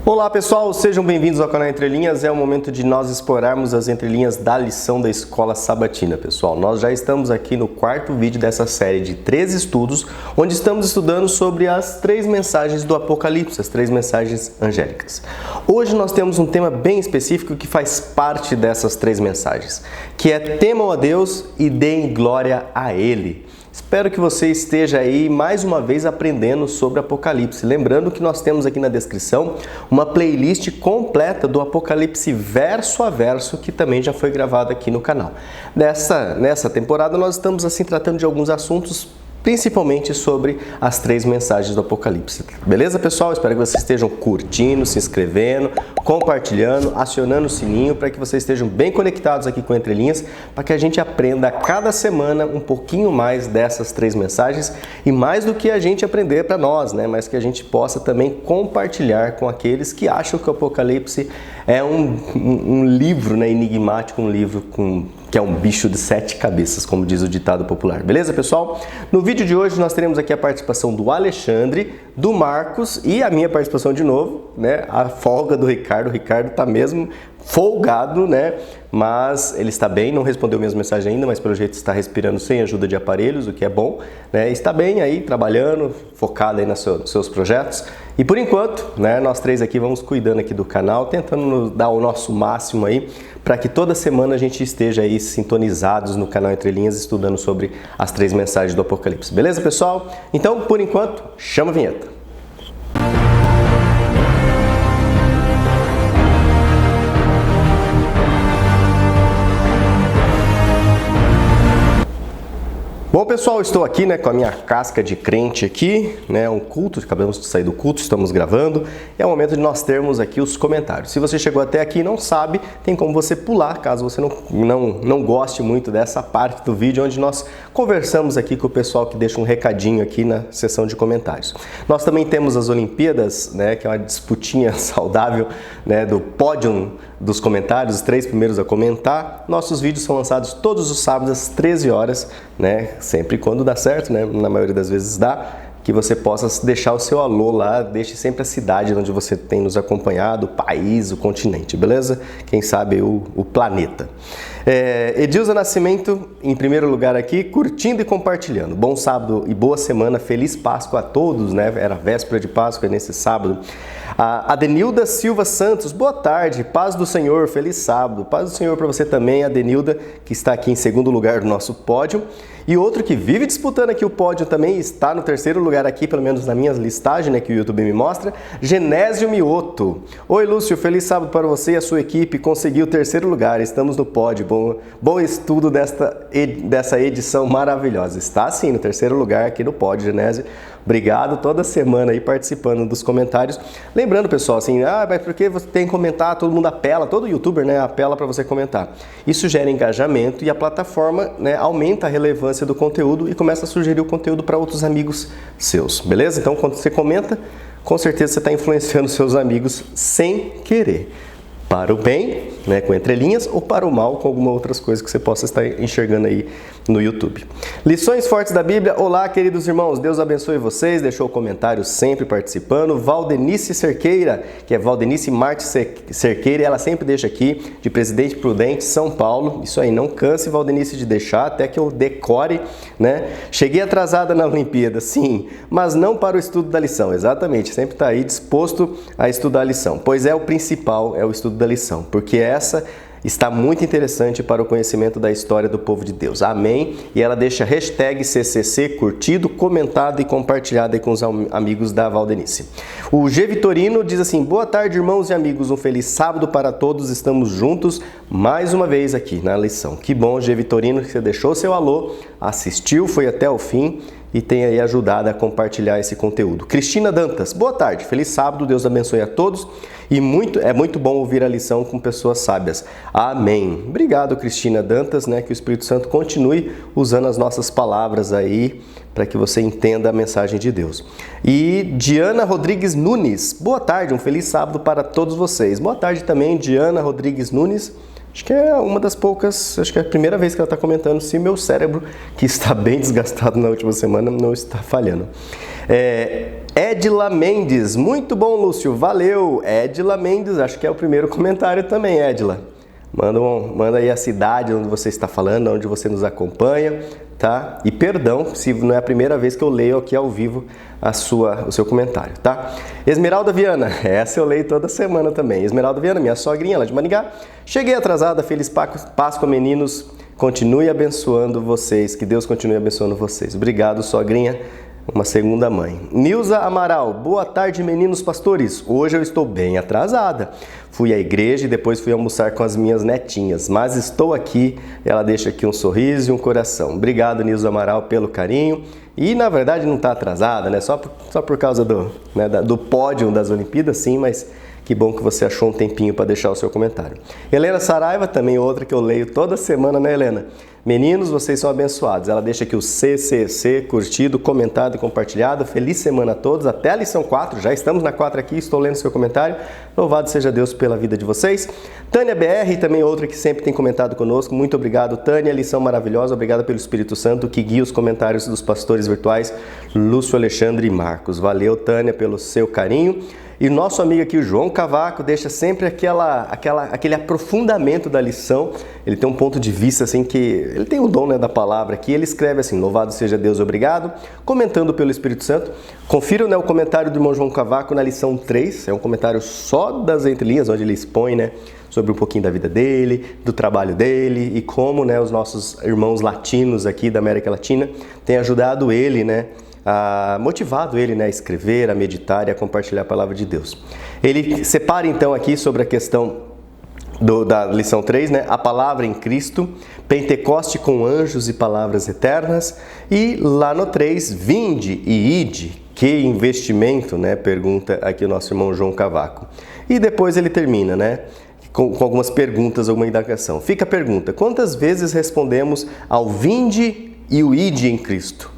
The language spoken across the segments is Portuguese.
Olá pessoal, sejam bem-vindos ao canal Entre Linhas. É o momento de nós explorarmos as entrelinhas da lição da Escola Sabatina, pessoal. Nós já estamos aqui no quarto vídeo dessa série de 3 estudos, onde estamos estudando sobre as 3 mensagens do Apocalipse, as 3 mensagens angélicas. Hoje nós temos um tema bem específico que faz parte dessas 3 mensagens, que é temam a Deus e deem glória a Ele. Espero que você esteja aí mais uma vez aprendendo sobre Apocalipse. Lembrando que nós temos aqui na descrição uma playlist completa do Apocalipse verso a verso, que também já foi gravada aqui no canal. Nessa temporada nós estamos assim tratando de alguns assuntos, principalmente sobre as 3 mensagens do Apocalipse. Beleza, pessoal? Espero que vocês estejam curtindo, se inscrevendo, compartilhando, acionando o sininho para que vocês estejam bem conectados aqui com Entre Linhas, para que a gente aprenda a cada semana um pouquinho mais dessas 3 mensagens e mais do que a gente aprender para nós, né? Mas que a gente possa também compartilhar com aqueles que acham que o Apocalipse é um livro, né, enigmático, um livro que é um bicho de 7 cabeças, como diz o ditado popular. Beleza, pessoal? No vídeo de hoje nós teremos aqui a participação do Alexandre, do Marcos e a minha participação de novo, né? A folga do Ricardo. O Ricardo tá mesmo folgado, né? Mas ele está bem, não respondeu minhas mensagens ainda, mas pelo jeito está respirando sem ajuda de aparelhos, o que é bom, né? Está bem aí, trabalhando, focado aí nos seus projetos. E por enquanto, né, nós 3 aqui vamos cuidando aqui do canal, tentando dar o nosso máximo aí, para que toda semana a gente esteja aí sintonizados no canal Entre Linhas, estudando sobre as 3 mensagens do Apocalipse. Beleza, pessoal? Então, por enquanto, chama a vinheta. Bom, pessoal, estou aqui, né, com a minha casca de crente aqui, né, um culto, acabamos de sair do culto, estamos gravando, e é o momento de nós termos aqui os comentários. Se você chegou até aqui e não sabe, tem como você pular, caso você não goste muito dessa parte do vídeo, onde nós conversamos aqui com o pessoal que deixa um recadinho aqui na seção de comentários. Nós também temos as Olimpíadas, né, que é uma disputinha saudável, né, do pódio dos comentários, os 3 primeiros a comentar. Nossos vídeos são lançados todos os sábados às 13 horas, né? Sempre quando dá certo, né? Na maioria das vezes dá, que você possa deixar o seu alô lá, deixe sempre a cidade onde você tem nos acompanhado, o país, o continente, beleza? Quem sabe o planeta. Edilza Nascimento, em primeiro lugar aqui, curtindo e compartilhando. Bom sábado e boa semana, feliz Páscoa a todos, né? Era véspera de Páscoa nesse sábado. A Adenilda Silva Santos, boa tarde, paz do Senhor, feliz sábado. Paz do Senhor para você também, Adenilda, que está aqui em segundo lugar do nosso pódio. E outro que vive disputando aqui o pódio também, está no terceiro lugar aqui, pelo menos na minha listagem, né, que o YouTube me mostra, Genésio Mioto. Oi, Lúcio, feliz sábado para você e a sua equipe, conseguiu o terceiro lugar, estamos no pódio. Bom estudo dessa edição maravilhosa. Está sim, no terceiro lugar aqui no pódio, Genésio. Obrigado, toda semana aí participando dos comentários. Lembrando, pessoal, assim, mas porque você tem que comentar, todo mundo apela, todo youtuber, né, apela para você comentar. Isso gera engajamento e a plataforma, né, aumenta a relevância do conteúdo e começa a sugerir o conteúdo para outros amigos seus, beleza? Então, quando você comenta, com certeza você está influenciando seus amigos sem querer. Para o bem, né, com entrelinhas, ou para o mal, com alguma outras coisas que você possa estar enxergando aí no YouTube. Lições fortes da Bíblia. Olá, queridos irmãos, Deus abençoe vocês. Deixou o comentário sempre participando. Valdenice Cerqueira, que é Valdenice Marte Cerqueira, ela sempre deixa aqui, de Presidente Prudente, São Paulo. Isso aí, não canse, Valdenice, de deixar, até que eu decore, né? Cheguei atrasada na Olimpíada, sim, mas não para o estudo da lição. Exatamente, sempre está aí disposto a estudar a lição, pois é o principal, é o estudo da lição, porque essa está muito interessante para o conhecimento da história do povo de Deus. Amém? E ela deixa hashtag CCC curtido, comentado e compartilhado aí com os amigos da Valdenice. O G Vitorino diz assim, boa tarde, irmãos e amigos, um feliz sábado para todos, estamos juntos mais uma vez aqui na lição. Que bom, G Vitorino, que você deixou seu alô, assistiu, foi até o fim e tem aí ajudado a compartilhar esse conteúdo. Cristina Dantas, boa tarde, feliz sábado, Deus abençoe a todos e é muito bom ouvir a lição com pessoas sábias. Amém. Obrigado, Cristina Dantas, né? Que o Espírito Santo continue usando as nossas palavras aí para que você entenda a mensagem de Deus. E Diana Rodrigues Nunes, boa tarde, um feliz sábado para todos vocês. Boa tarde também, Diana Rodrigues Nunes. Acho que é uma das poucas, acho que é a primeira vez que ela está comentando se meu cérebro, que está bem desgastado na última semana, não está falhando. Edila Mendes, muito bom, Lúcio, valeu. Edila Mendes, acho que é o primeiro comentário também, Edila. Manda aí a cidade onde você está falando, onde você nos acompanha, tá? E perdão se não é a primeira vez que eu leio aqui ao vivo o seu comentário, tá? Esmeralda Viana, essa eu leio toda semana também. Esmeralda Viana, minha sogrinha lá de Maringá. Cheguei atrasada, feliz Páscoa, meninos. Continue abençoando vocês, que Deus continue abençoando vocês. Obrigado, sogrinha. Uma segunda mãe. Nilza Amaral, boa tarde, meninos pastores. Hoje eu estou bem atrasada. Fui à igreja e depois fui almoçar com as minhas netinhas, mas estou aqui. Ela deixa aqui um sorriso e um coração. Obrigado, Nilza Amaral, pelo carinho. E na verdade não está atrasada, né? Só por causa do pódio das Olimpíadas, sim, mas que bom que você achou um tempinho para deixar o seu comentário. Helena Saraiva, também outra que eu leio toda semana, né, Helena? Meninos, vocês são abençoados. Ela deixa aqui o CCC, curtido, comentado e compartilhado. Feliz semana a todos. Até a lição 4. Já estamos na 4 aqui. Estou lendo seu comentário. Louvado seja Deus pela vida de vocês. Tânia BR, também outra que sempre tem comentado conosco. Muito obrigado, Tânia. Lição maravilhosa. Obrigado pelo Espírito Santo que guia os comentários dos pastores virtuais Lúcio, Alexandre e Marcos. Valeu, Tânia, pelo seu carinho. E nosso amigo aqui, o João Cavaco, deixa sempre aquele aprofundamento da lição. Ele tem um ponto de vista assim que... Ele tem o dom, né, da palavra aqui. Ele escreve assim, louvado seja Deus, obrigado. Comentando pelo Espírito Santo. Confiram, né, o comentário do irmão João Cavaco na lição 3. É um comentário só das entrelinhas, onde ele expõe, né, sobre um pouquinho da vida dele, do trabalho dele e como, né, os nossos irmãos latinos aqui da América Latina têm ajudado ele, né, motivado ele, né, a escrever, a meditar e a compartilhar a palavra de Deus. Ele separa então aqui sobre a questão da lição 3, né, a palavra em Cristo, Pentecoste com anjos e palavras eternas, e lá no 3, vinde e ide, que investimento, né, pergunta aqui o nosso irmão João Cavaco. E depois ele termina, né, com algumas perguntas, alguma indagação. Fica a pergunta, quantas vezes respondemos ao vinde e o ide em Cristo?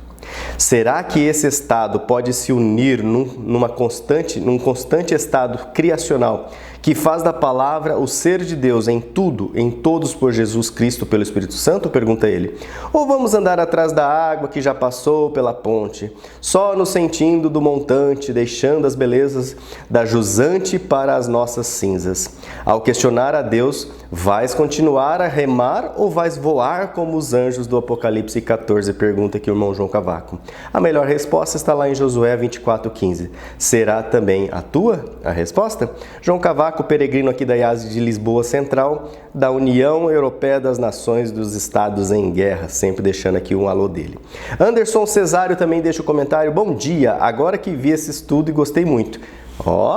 Será que esse estado pode se unir num constante estado criacional que faz da palavra o ser de Deus em tudo, em todos por Jesus Cristo pelo Espírito Santo? Pergunta ele. Ou vamos andar atrás da água que já passou pela ponte, só nos sentindo do montante, deixando as belezas da jusante para as nossas cinzas? Ao questionar a Deus, vais continuar a remar ou vais voar como os anjos do Apocalipse 14? Pergunta aqui o irmão João Cavaco. A melhor resposta está lá em Josué 24:15. Será também a tua a resposta? João Cavaco, peregrino aqui da IASE de Lisboa Central, da União Europeia das Nações dos Estados em Guerra, sempre deixando aqui um alô dele. Anderson Cesário também deixa o comentário. Bom dia, agora que vi esse estudo e gostei muito.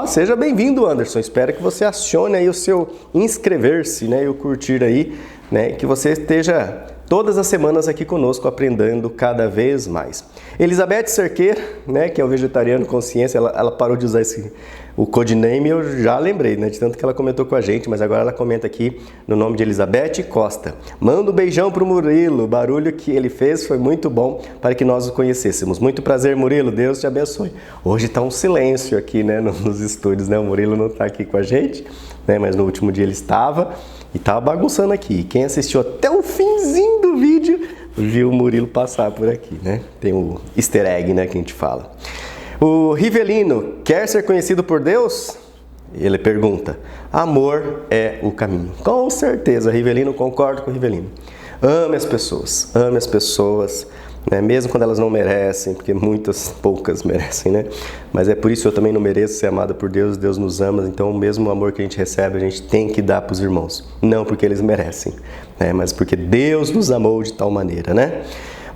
Seja bem-vindo, Anderson. Espero que você acione aí o seu inscrever-se, né, e o curtir aí, né, que você esteja todas as semanas aqui conosco aprendendo cada vez mais. Elizabeth Cerqueira, né, que é o vegetariano consciência, ela parou de usar o codename, eu já lembrei, né, de tanto que ela comentou com a gente, mas agora ela comenta aqui no nome de Elizabeth Costa. Manda um beijão pro Murilo, o barulho que ele fez foi muito bom para que nós o conhecêssemos. Muito prazer, Murilo, Deus te abençoe. Hoje está um silêncio aqui, né, nos estúdios, né, o Murilo não está aqui com a gente, né, mas no último dia ele estava e estava bagunçando aqui. Quem assistiu até o finzinho do vídeo viu o Murilo passar por aqui, né, tem o easter egg, né, que a gente fala. O Rivelino, quer ser conhecido por Deus? Ele pergunta, amor é o caminho. Com certeza, Rivelino, concordo com o Rivelino. Ame as pessoas, né? Mesmo quando elas não merecem, porque poucas merecem, né? Mas é por isso que eu também não mereço ser amado por Deus, Deus nos ama, então o mesmo amor que a gente recebe, a gente tem que dar para os irmãos. Não porque eles merecem, né? Mas porque Deus nos amou de tal maneira, né?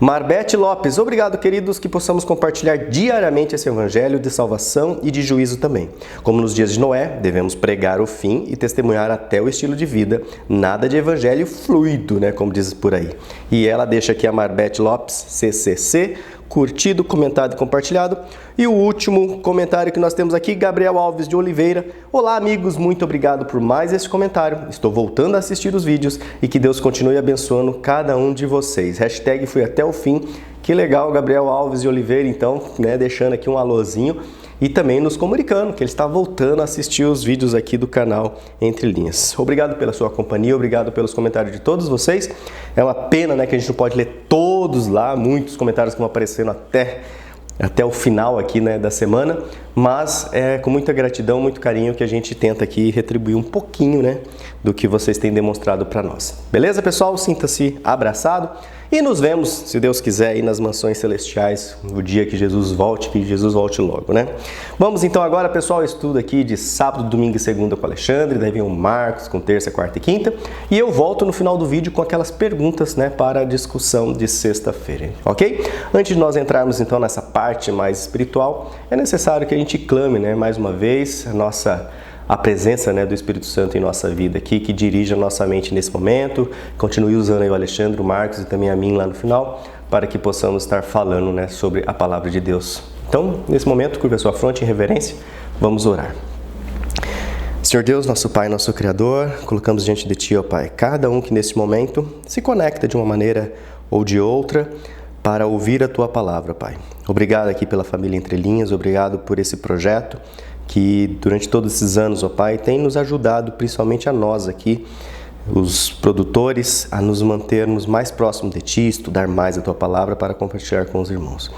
Marbete Lopes, obrigado, queridos, que possamos compartilhar diariamente esse evangelho de salvação e de juízo também. Como nos dias de Noé, devemos pregar o fim e testemunhar até o estilo de vida, nada de evangelho fluido, né, como diz por aí. E ela deixa aqui a Marbete Lopes, CCC, curtido, comentado e compartilhado. E o último comentário que nós temos aqui, Gabriel Alves de Oliveira. Olá, amigos, muito obrigado por mais esse comentário. Estou voltando a assistir os vídeos e que Deus continue abençoando cada um de vocês. Hashtag fui até o fim. Que legal, Gabriel Alves de Oliveira, então, né, deixando aqui um alôzinho e também nos comunicando que ele está voltando a assistir os vídeos aqui do canal Entre Linhas. Obrigado pela sua companhia, obrigado pelos comentários de todos vocês. É uma pena, né, que a gente não pode ler todos lá, muitos comentários que vão aparecendo até até o final aqui, né, da semana, mas é com muita gratidão, muito carinho que a gente tenta aqui retribuir um pouquinho, né, do que vocês têm demonstrado para nós. Beleza, pessoal? Sinta-se abraçado e nos vemos, se Deus quiser, aí nas mansões celestiais no dia que Jesus volte logo, né? Vamos então agora, pessoal, ao estudo aqui de sábado, domingo e segunda com o Alexandre, daí vem o Marcos com terça, quarta e quinta, e eu volto no final do vídeo com aquelas perguntas, né, para a discussão de sexta-feira, ok? Antes de nós entrarmos então nessa parte mais espiritual, é necessário que a gente clame, né, mais uma vez a presença, né, do Espírito Santo em nossa vida aqui, que dirige a nossa mente nesse momento. Continue usando aí o Alexandre, o Marcos e também a mim lá no final, para que possamos estar falando, né, sobre a palavra de Deus. Então, nesse momento, curva a sua fronte em reverência, vamos orar. Senhor Deus, nosso Pai, nosso Criador, colocamos diante de Ti, ó Pai, cada um que nesse momento se conecta de uma maneira ou de outra para ouvir a Tua palavra, Pai. Obrigado aqui pela família Entre Linhas, obrigado por esse projeto que durante todos esses anos, ó Pai, tem nos ajudado, principalmente a nós aqui, os produtores, a nos mantermos mais próximos de Ti, estudar mais a Tua palavra para compartilhar com os irmãos.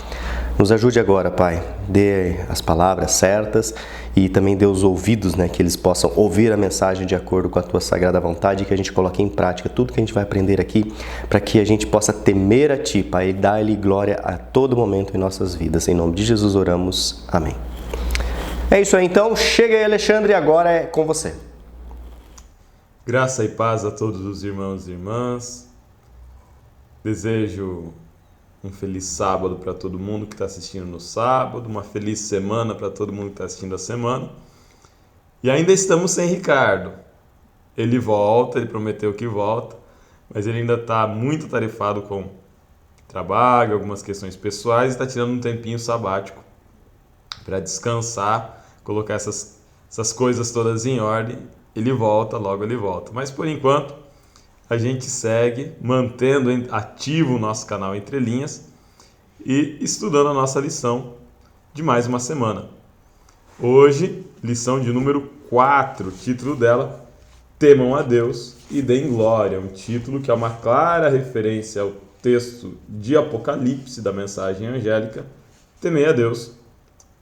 Nos ajude agora, Pai, dê as palavras certas e também dê os ouvidos, né, que eles possam ouvir a mensagem de acordo com a Tua sagrada vontade e que a gente coloque em prática tudo que a gente vai aprender aqui, para que a gente possa temer a Ti, Pai, e dar-lhe glória a todo momento em nossas vidas. Em nome de Jesus oramos. Amém. É isso aí então, chega aí Alexandre, agora é com você. Graça e paz a todos os irmãos e irmãs. Desejo um feliz sábado para todo mundo que está assistindo no sábado, uma feliz semana para todo mundo que está assistindo a semana. E ainda estamos sem Ricardo. Ele volta, ele prometeu que volta, mas ele ainda está muito atarefado com trabalho, algumas questões pessoais, e está tirando um tempinho sabático para descansar, colocar essas coisas todas em ordem. Ele volta, logo ele volta. Mas por enquanto, a gente segue mantendo ativo o nosso canal Entre Linhas e estudando a nossa lição de mais uma semana. Hoje, lição de número 4, o título dela, Temam a Deus e Deem Glória. Um título que é uma clara referência ao texto de Apocalipse da mensagem angélica, Temei a Deus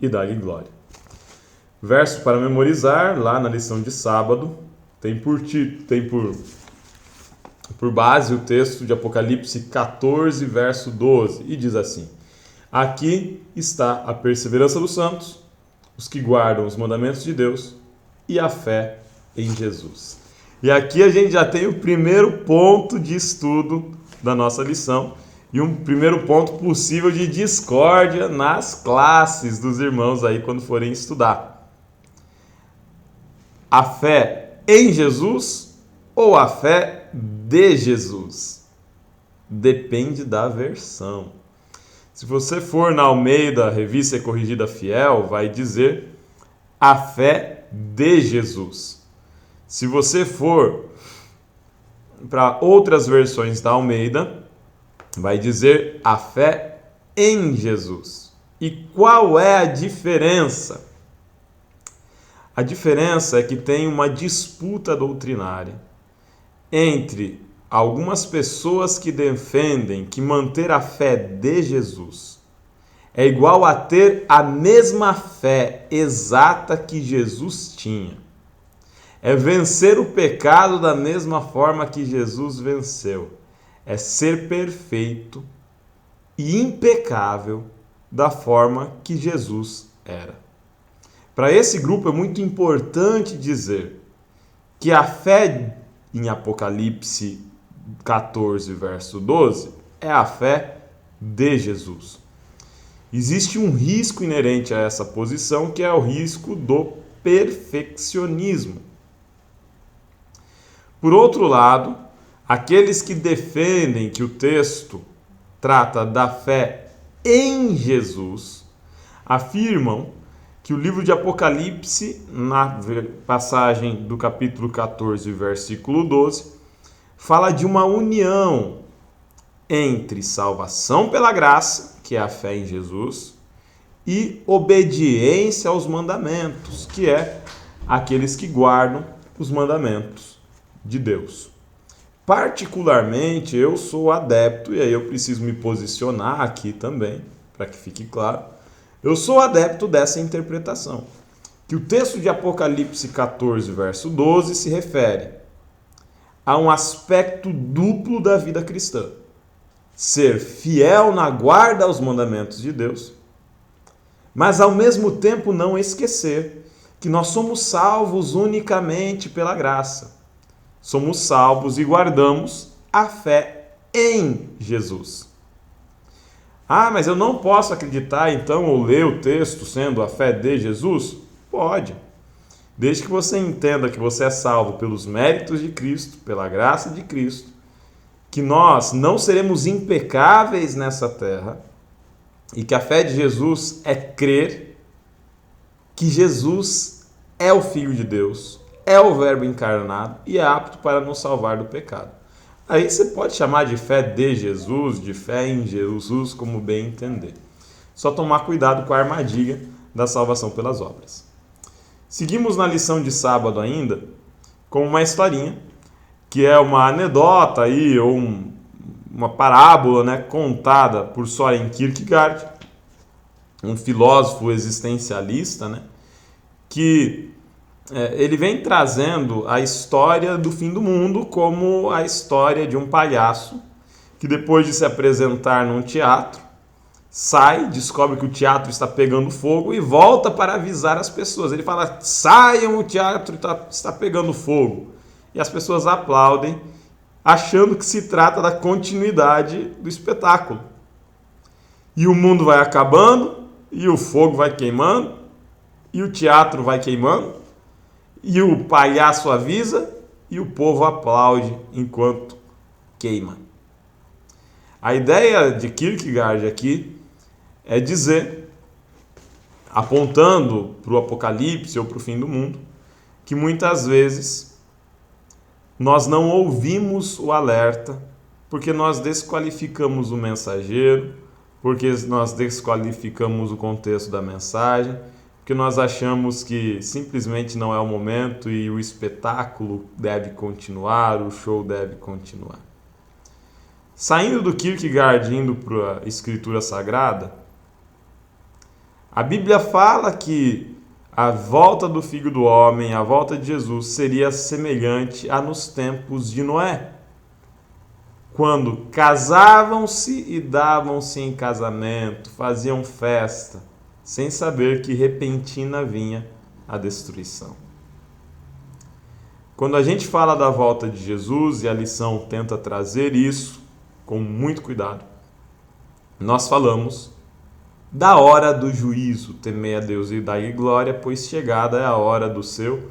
e dá-lhe glória. Verso para memorizar, lá na lição de sábado, tem por base o texto de Apocalipse 14, verso 12, e diz assim: Aqui está a perseverança dos santos, os que guardam os mandamentos de Deus e a fé em Jesus. E aqui a gente já tem o primeiro ponto de estudo da nossa lição, e um primeiro ponto possível de discórdia nas classes dos irmãos aí quando forem estudar. A fé em Jesus ou a fé de Jesus? Depende da versão. Se você for na Almeida, Revista e Corrigida Fiel, vai dizer a fé de Jesus. Se você for para outras versões da Almeida, vai dizer a fé em Jesus. E qual é a diferença? A diferença é que tem uma disputa doutrinária entre algumas pessoas que defendem que manter a fé de Jesus é igual a ter a mesma fé exata que Jesus tinha. É vencer o pecado da mesma forma que Jesus venceu. É ser perfeito e impecável da forma que Jesus era. Para esse grupo é muito importante dizer que a fé em Apocalipse 14, verso 12, é a fé de Jesus. Existe um risco inerente a essa posição, que é o risco do perfeccionismo. Por outro lado, aqueles que defendem que o texto trata da fé em Jesus afirmam que o livro de Apocalipse, na passagem do capítulo 14, versículo 12, fala de uma união entre salvação pela graça, que é a fé em Jesus, e obediência aos mandamentos, que é aqueles que guardam os mandamentos de Deus. Particularmente, eu sou adepto, e aí eu preciso me posicionar aqui também, para que fique claro, Eu sou adepto dessa interpretação, que o texto de Apocalipse 14, verso 12, se refere a um aspecto duplo da vida cristã. Ser fiel na guarda aos mandamentos de Deus, mas ao mesmo tempo não esquecer que nós somos salvos unicamente pela graça. Somos salvos e guardamos a fé em Jesus. Ah, mas eu não posso acreditar então ou ler o texto sendo a fé de Jesus? Pode. Desde que você entenda que você é salvo pelos méritos de Cristo, pela graça de Cristo, que nós não seremos impecáveis nessa terra e que a fé de Jesus é crer que Jesus é o Filho de Deus, é o Verbo encarnado e é apto para nos salvar do pecado. Aí você pode chamar de fé de Jesus, de fé em Jesus, como bem entender. Só tomar cuidado com a armadilha da salvação pelas obras. Seguimos na lição de sábado ainda com uma historinha, que é uma anedota aí, ou uma parábola, né, contada por Søren Kierkegaard, um filósofo existencialista, né, que ele vem trazendo a história do fim do mundo como a história de um palhaço que depois de se apresentar num teatro, sai, descobre que o teatro está pegando fogo e volta para avisar as pessoas. Ele fala, saiam, o teatro está pegando fogo. E as pessoas aplaudem, achando que se trata da continuidade do espetáculo. E o mundo vai acabando, e o fogo vai queimando, e o teatro vai queimando, e o palhaço avisa, e o povo aplaude enquanto queima. A ideia de Kierkegaard aqui é dizer, apontando para o Apocalipse ou para o fim do mundo, que muitas vezes nós não ouvimos o alerta porque nós desqualificamos o mensageiro, porque nós desqualificamos o contexto da mensagem, porque nós achamos que simplesmente não é o momento e o espetáculo deve continuar, o show deve continuar. Saindo do Kierkegaard e indo para a Escritura Sagrada, a Bíblia fala que a volta do Filho do Homem, a volta de Jesus, seria semelhante a nos tempos de Noé, quando casavam-se e davam-se em casamento, faziam festa, sem saber que repentina vinha a destruição. Quando a gente fala da volta de Jesus, e a lição tenta trazer isso com muito cuidado, nós falamos da hora do juízo, temei a Deus e dai glória, pois chegada é a hora do seu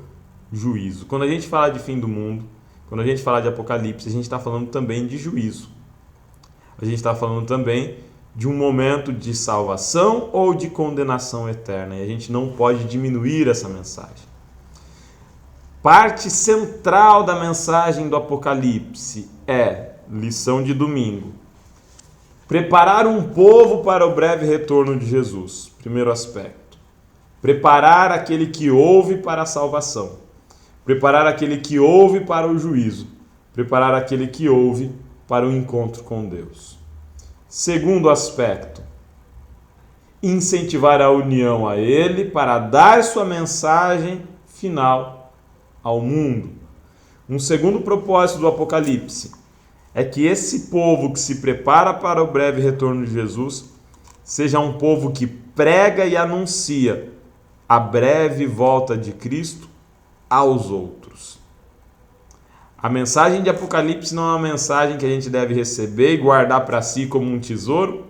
juízo. Quando a gente fala de fim do mundo, quando a gente fala de Apocalipse, a gente está falando também de juízo. A gente está falando também de um momento de salvação ou de condenação eterna. E a gente não pode diminuir essa mensagem. Parte central da mensagem do Apocalipse é, lição de domingo, preparar um povo para o breve retorno de Jesus. Primeiro aspecto. Preparar aquele que ouve para a salvação. Preparar aquele que ouve para o juízo. Preparar aquele que ouve para o encontro com Deus. Segundo aspecto. Incentivar a união a Ele para dar sua mensagem final ao mundo. Um segundo propósito do Apocalipse é que esse povo que se prepara para o breve retorno de Jesus seja um povo que prega e anuncia a breve volta de Cristo aos outros. A mensagem de Apocalipse não é uma mensagem que a gente deve receber e guardar para si como um tesouro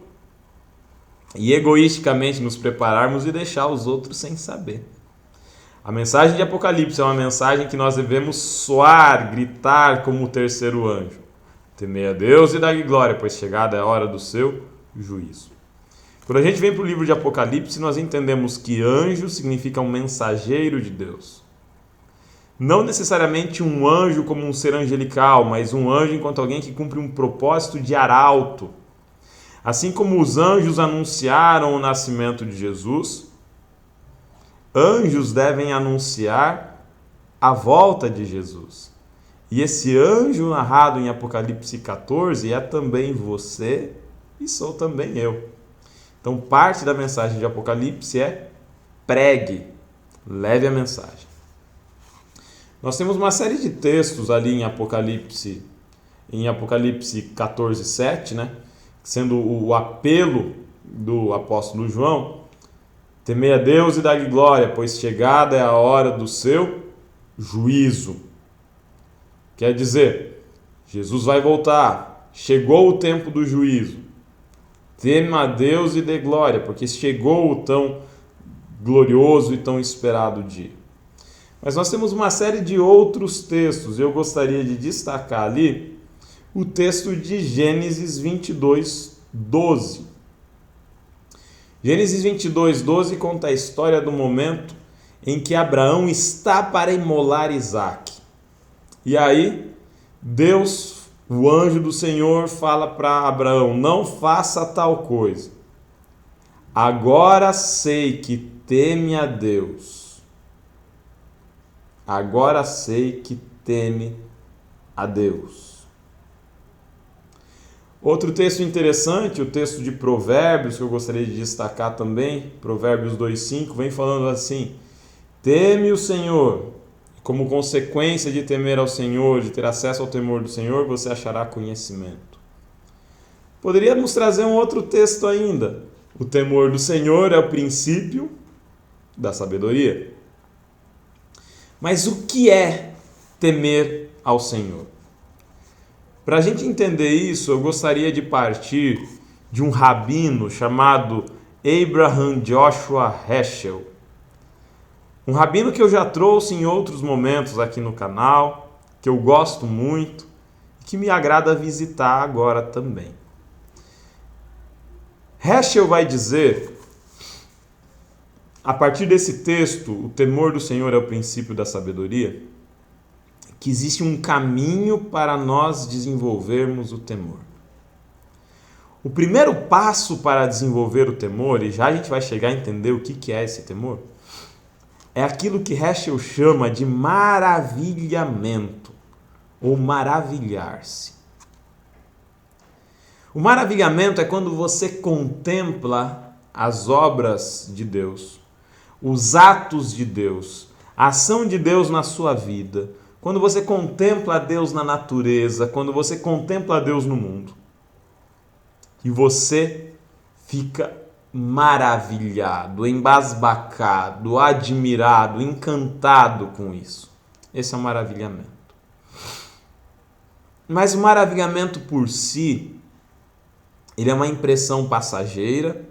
e egoisticamente nos prepararmos e deixar os outros sem saber. A mensagem de Apocalipse é uma mensagem que nós devemos soar, gritar como o terceiro anjo. Temei a Deus e dai glória, pois chegada é a hora do seu juízo. Quando a gente vem para o livro de Apocalipse, nós entendemos que anjo significa um mensageiro de Deus. Não necessariamente um anjo como um ser angelical, mas um anjo enquanto alguém que cumpre um propósito de arauto. Assim como os anjos anunciaram o nascimento de Jesus, anjos devem anunciar a volta de Jesus. E esse anjo narrado em Apocalipse 14 é também você e sou também eu. Então, parte da mensagem de Apocalipse é pregue, leve a mensagem. Nós temos uma série de textos ali em Apocalipse 14:7, né? Sendo o apelo do apóstolo João: temei a Deus e dai-lhe glória, pois chegada é a hora do seu juízo. Quer dizer, Jesus vai voltar, chegou o tempo do juízo. Tema a Deus e dê glória, porque chegou o tão glorioso e tão esperado dia. Mas nós temos uma série de outros textos, e eu gostaria de destacar ali o texto de Gênesis 22:12. Gênesis 22:12 conta a história do momento em que Abraão está para imolar Isaque. E aí, Deus, o anjo do Senhor, fala para Abraão: não faça tal coisa. Agora sei que teme a Deus. Agora sei que teme a Deus. Outro texto interessante, o texto de Provérbios, que eu gostaria de destacar também, Provérbios 2:5, vem falando assim: teme o Senhor. Como consequência de temer ao Senhor, de ter acesso ao temor do Senhor, você achará conhecimento. Poderíamos trazer um outro texto ainda. O temor do Senhor é o princípio da sabedoria. Mas o que é temer ao Senhor? Para a gente entender isso, eu gostaria de partir de um rabino chamado Abraham Joshua Heschel. Um rabino que eu já trouxe em outros momentos aqui no canal, que eu gosto muito e que me agrada visitar agora também. Heschel vai dizer, a partir desse texto, o temor do Senhor é o princípio da sabedoria, que existe um caminho para nós desenvolvermos o temor. O primeiro passo para desenvolver o temor, e já a gente vai chegar a entender o que é esse temor, é aquilo que Heschel chama de maravilhamento, ou maravilhar-se. O maravilhamento é quando você contempla as obras de Deus, os atos de Deus, a ação de Deus na sua vida, quando você contempla a Deus na natureza, quando você contempla a Deus no mundo. E você fica maravilhado, embasbacado, admirado, encantado com isso. Esse é o maravilhamento. Mas o maravilhamento por si, ele é uma impressão passageira,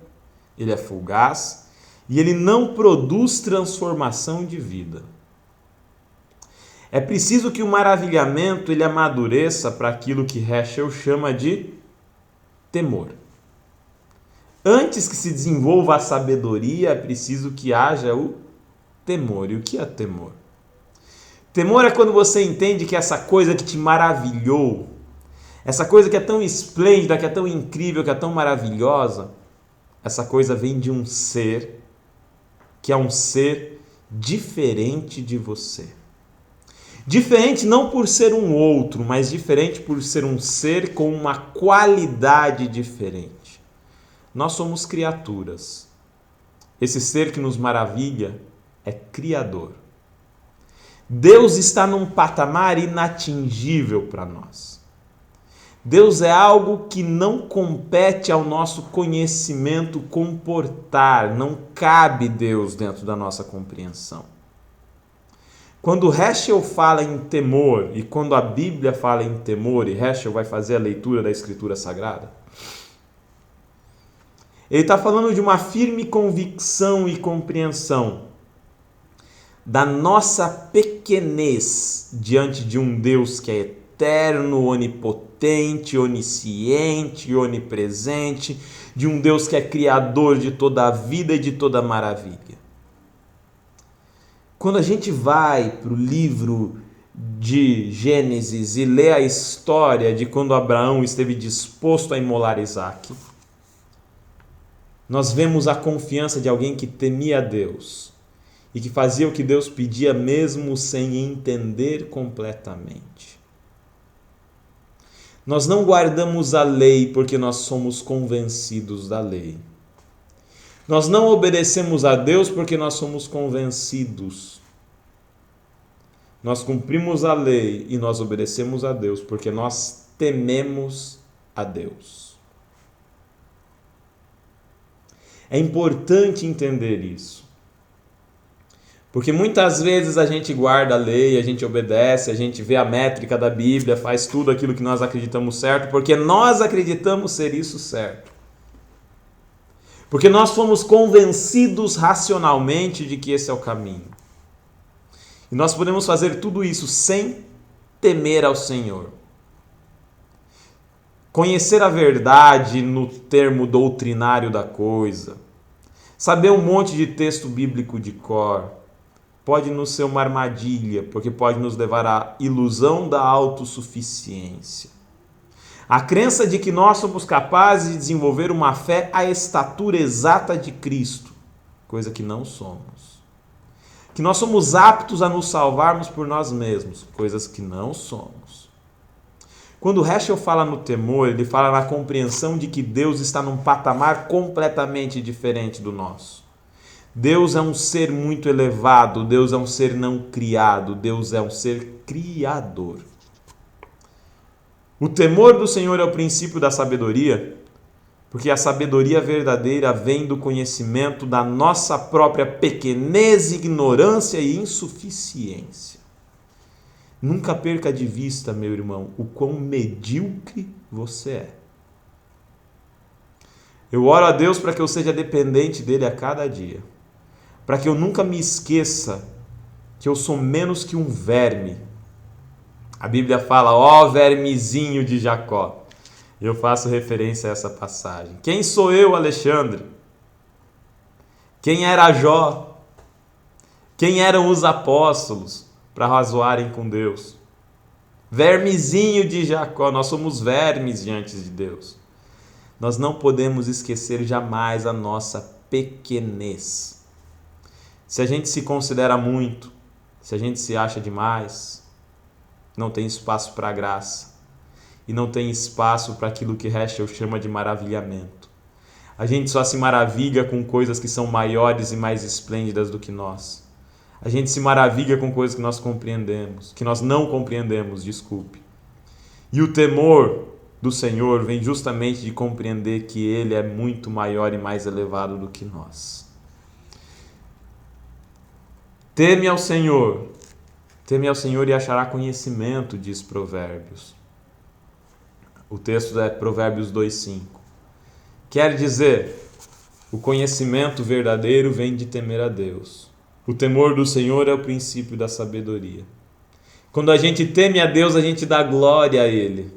ele é fugaz e ele não produz transformação de vida. É preciso que o maravilhamento ele amadureça para aquilo que Heschel chama de temor. Antes que se desenvolva a sabedoria, é preciso que haja o temor. E o que é temor? Temor é quando você entende que essa coisa que te maravilhou, essa coisa que é tão esplêndida, que é tão incrível, que é tão maravilhosa, essa coisa vem de um ser que é um ser diferente de você. Diferente não por ser um outro, mas diferente por ser um ser com uma qualidade diferente. Nós somos criaturas. Esse ser que nos maravilha é criador. Deus está num patamar inatingível para nós. Deus é algo que não compete ao nosso conhecimento comportar, não cabe Deus dentro da nossa compreensão. Quando Heschel fala em temor, e quando a Bíblia fala em temor, e Heschel vai fazer a leitura da Escritura Sagrada, ele está falando de uma firme convicção e compreensão da nossa pequenez diante de um Deus que é eterno, onipotente, onisciente, onipresente, de um Deus que é criador de toda a vida e de toda a maravilha. Quando a gente vai para o livro de Gênesis e lê a história de quando Abraão esteve disposto a imolar Isaque, nós vemos a confiança de alguém que temia a Deus e que fazia o que Deus pedia mesmo sem entender completamente. Nós não guardamos a lei porque nós somos convencidos da lei. Nós não obedecemos a Deus porque nós somos convencidos. Nós cumprimos a lei e nós obedecemos a Deus porque nós tememos a Deus. É importante entender isso. Porque muitas vezes a gente guarda a lei, a gente obedece, a gente vê a métrica da Bíblia, faz tudo aquilo que nós acreditamos certo, porque nós acreditamos ser isso certo. Porque nós fomos convencidos racionalmente de que esse é o caminho. E nós podemos fazer tudo isso sem temer ao Senhor. Conhecer a verdade no termo doutrinário da coisa, saber um monte de texto bíblico de cor, pode nos ser uma armadilha, porque pode nos levar à ilusão da autossuficiência. A crença de que nós somos capazes de desenvolver uma fé à estatura exata de Cristo, coisa que não somos. Que nós somos aptos a nos salvarmos por nós mesmos, coisas que não somos. Quando Heschel fala no temor, ele fala na compreensão de que Deus está num patamar completamente diferente do nosso. Deus é um ser muito elevado, Deus é um ser não criado, Deus é um ser criador. O temor do Senhor é o princípio da sabedoria, porque a sabedoria verdadeira vem do conhecimento da nossa própria pequenez, ignorância e insuficiência. Nunca perca de vista, meu irmão, o quão medíocre você é. Eu oro a Deus para que eu seja dependente dele a cada dia. Para que eu nunca me esqueça que eu sou menos que um verme. A Bíblia fala, ó vermezinho de Jacó. Eu faço referência a essa passagem. Quem sou eu, Alexandre? Quem era Jó? Quem eram os apóstolos para razoarem com Deus? Vermezinho de Jacó. Nós somos vermes diante de Deus. Nós não podemos esquecer jamais a nossa pequenez. Se a gente se considera muito, se a gente se acha demais, não tem espaço para a graça e não tem espaço para aquilo que Heschel chama de maravilhamento. A gente só se maravilha com coisas que são maiores e mais esplêndidas do que nós. A gente se maravilha com coisas que nós compreendemos, que nós não compreendemos, desculpe. E o temor do Senhor vem justamente de compreender que Ele é muito maior e mais elevado do que nós. Teme ao Senhor e achará conhecimento, diz Provérbios. O texto é Provérbios 2:5. Quer dizer, o conhecimento verdadeiro vem de temer a Deus. O temor do Senhor é o princípio da sabedoria. Quando a gente teme a Deus, a gente dá glória a Ele.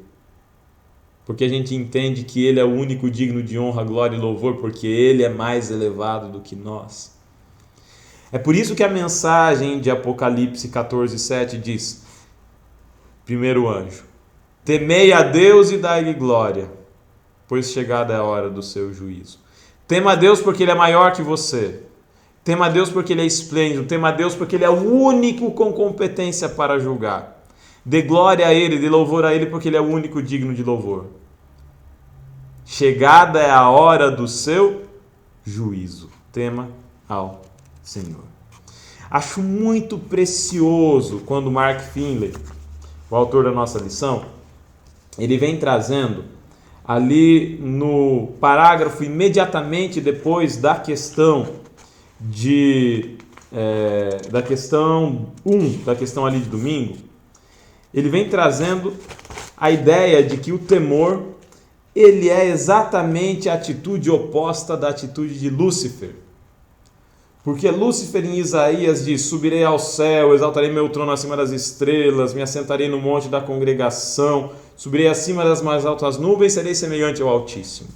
Porque a gente entende que Ele é o único digno de honra, glória e louvor, porque Ele é mais elevado do que nós. É por isso que a mensagem de Apocalipse 14:7 diz, primeiro anjo, temei a Deus e dai-lhe glória, pois chegada é a hora do seu juízo. Tema a Deus porque Ele é maior que você. Tema a Deus porque Ele é esplêndido. Tema a Deus porque Ele é o único com competência para julgar. Dê glória a Ele, dê louvor a Ele porque Ele é o único digno de louvor. Chegada é a hora do seu juízo. Tema ao Senhor. Acho muito precioso quando Mark Finley, o autor da nossa lição, ele vem trazendo ali no parágrafo imediatamente depois da questão da questão 1, da questão ali de domingo, ele vem trazendo a ideia de que o temor ele é exatamente a atitude oposta da atitude de Lúcifer. Porque Lúcifer em Isaías diz, subirei ao céu, exaltarei meu trono acima das estrelas, me assentarei no monte da congregação, subirei acima das mais altas nuvens, serei semelhante ao Altíssimo.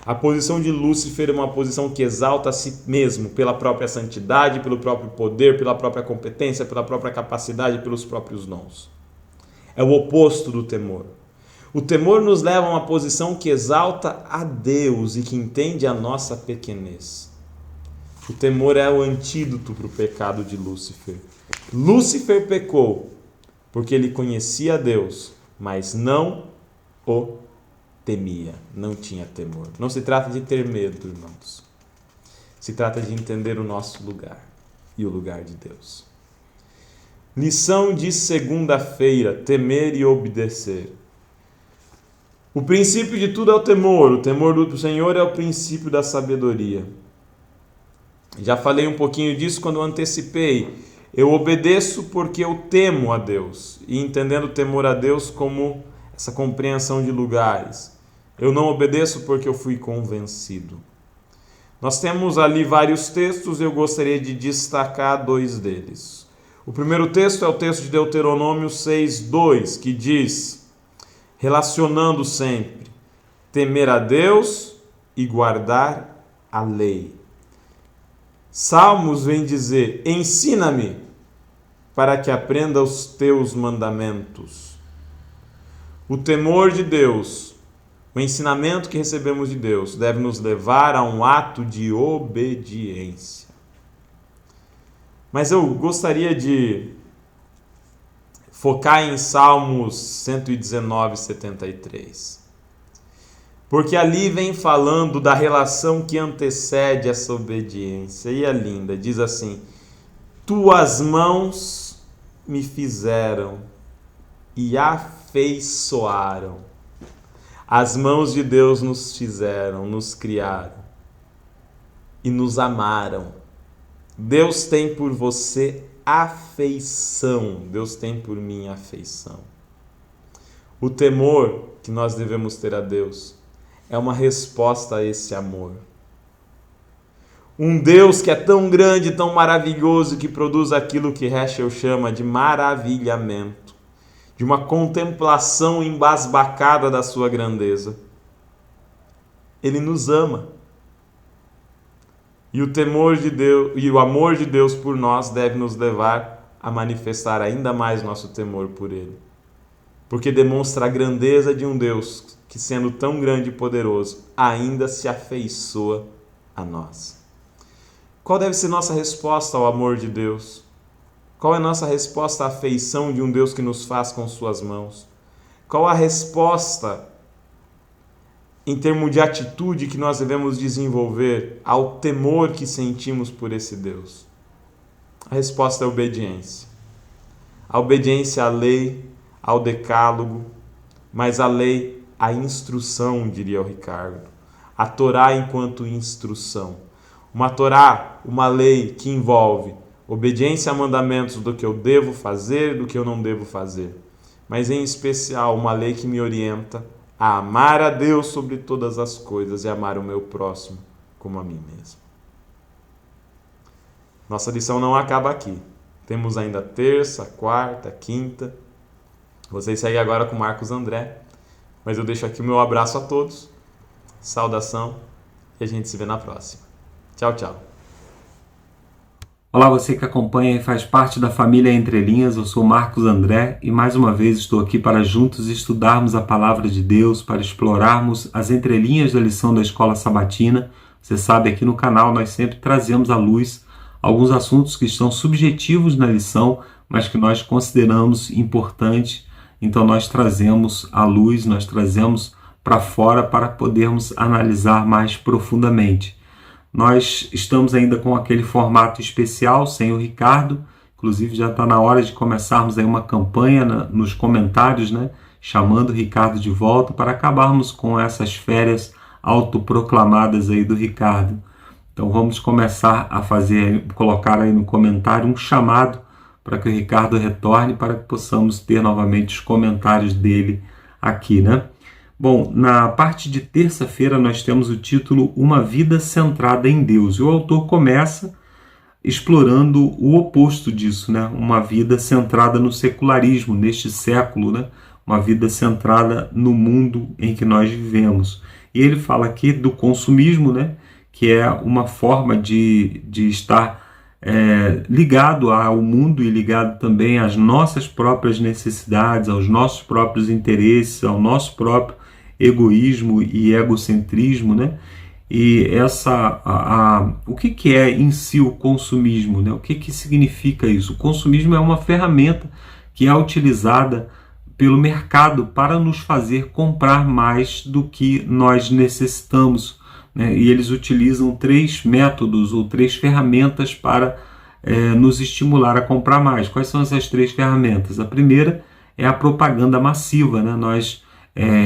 A posição de Lúcifer é uma posição que exalta a si mesmo pela própria santidade, pelo próprio poder, pela própria competência, pela própria capacidade, pelos próprios dons. É o oposto do temor. O temor nos leva a uma posição que exalta a Deus e que entende a nossa pequenez. O temor é o antídoto para o pecado de Lúcifer. Lúcifer pecou porque ele conhecia Deus, mas não o temia, não tinha temor. Não se trata de ter medo, irmãos. Se trata de entender o nosso lugar e o lugar de Deus. Lição de segunda-feira: temer e obedecer. O princípio de tudo é o temor. O temor do Senhor é o princípio da sabedoria. Já falei um pouquinho disso quando antecipei. Eu obedeço porque eu temo a Deus. E entendendo o temor a Deus como essa compreensão de lugares. Eu não obedeço porque eu fui convencido. Nós temos ali vários textos, eu gostaria de destacar 2 deles. O primeiro texto é o texto de Deuteronômio 6:2, que diz, relacionando sempre, temer a Deus e guardar a lei. Salmos vem dizer, ensina-me para que aprenda os teus mandamentos. O temor de Deus, o ensinamento que recebemos de Deus, deve nos levar a um ato de obediência. Mas eu gostaria de focar em Salmos 119:73. Porque ali vem falando da relação que antecede essa obediência. E é linda, diz assim, tuas mãos me fizeram e afeiçoaram. As mãos de Deus nos fizeram, nos criaram e nos amaram. Deus tem por você afeição. Deus tem por mim afeição. O temor que nós devemos ter a Deus é uma resposta a esse amor. Um Deus que é tão grande, tão maravilhoso, que produz aquilo que Heschel chama de maravilhamento, de uma contemplação embasbacada da sua grandeza. Ele nos ama. E o temor de Deus e o amor de Deus por nós deve nos levar a manifestar ainda mais nosso temor por Ele. Porque demonstra a grandeza de um Deus que, sendo tão grande e poderoso, ainda se afeiçoa a nós. Qual deve ser nossa resposta ao amor de Deus? Qual é nossa resposta à afeição de um Deus que nos faz com suas mãos? Qual a resposta em termos de atitude que nós devemos desenvolver ao temor que sentimos por esse Deus? A resposta é a obediência. A obediência à lei, ao decálogo, mas a lei, a instrução, diria o Ricardo. A Torá enquanto instrução. Uma Torá, uma lei que envolve obediência a mandamentos do que eu devo fazer, do que eu não devo fazer. Mas em especial uma lei que me orienta a amar a Deus sobre todas as coisas e amar o meu próximo como a mim mesmo. Nossa lição não acaba aqui. Temos ainda terça, quarta, quinta. Vocês seguem agora com Marcos André. Mas eu deixo aqui o meu abraço a todos. Saudação. E a gente se vê na próxima. Tchau, tchau. Olá, você que acompanha e faz parte da família Entre Linhas, eu sou Marcos André e mais uma vez estou aqui para juntos estudarmos a Palavra de Deus, para explorarmos as entrelinhas da lição da Escola Sabatina. Você sabe, aqui no canal nós sempre trazemos à luz alguns assuntos que estão subjetivos na lição, mas que nós consideramos importantes, então nós trazemos à luz, nós trazemos para fora para podermos analisar mais profundamente. Nós estamos ainda com aquele formato especial, sem o Ricardo, inclusive já está na hora de começarmos aí uma campanha nos comentários, né, chamando o Ricardo de volta para acabarmos com essas férias autoproclamadas aí do Ricardo. Então vamos começar a colocar aí no comentário um chamado para que o Ricardo retorne, para que possamos ter novamente os comentários dele aqui, né? Bom, na parte de terça-feira nós temos o título Uma Vida Centrada em Deus. E o autor começa explorando o oposto disso, né? Uma vida centrada no secularismo, neste século, né? Uma vida centrada no mundo em que nós vivemos. E ele fala aqui do consumismo, né? Que é uma forma de estar ligado ao mundo e ligado também às nossas próprias necessidades, aos nossos próprios interesses, ao nosso próprio egoísmo e egocentrismo, né? E o que é em si o consumismo, né? O que significa isso? O consumismo é uma ferramenta que é utilizada pelo mercado para nos fazer comprar mais do que nós necessitamos, né? E eles utilizam 3 métodos ou 3 ferramentas para nos estimular a comprar mais. Quais são essas 3 ferramentas? A primeira é a propaganda massiva, né? Nós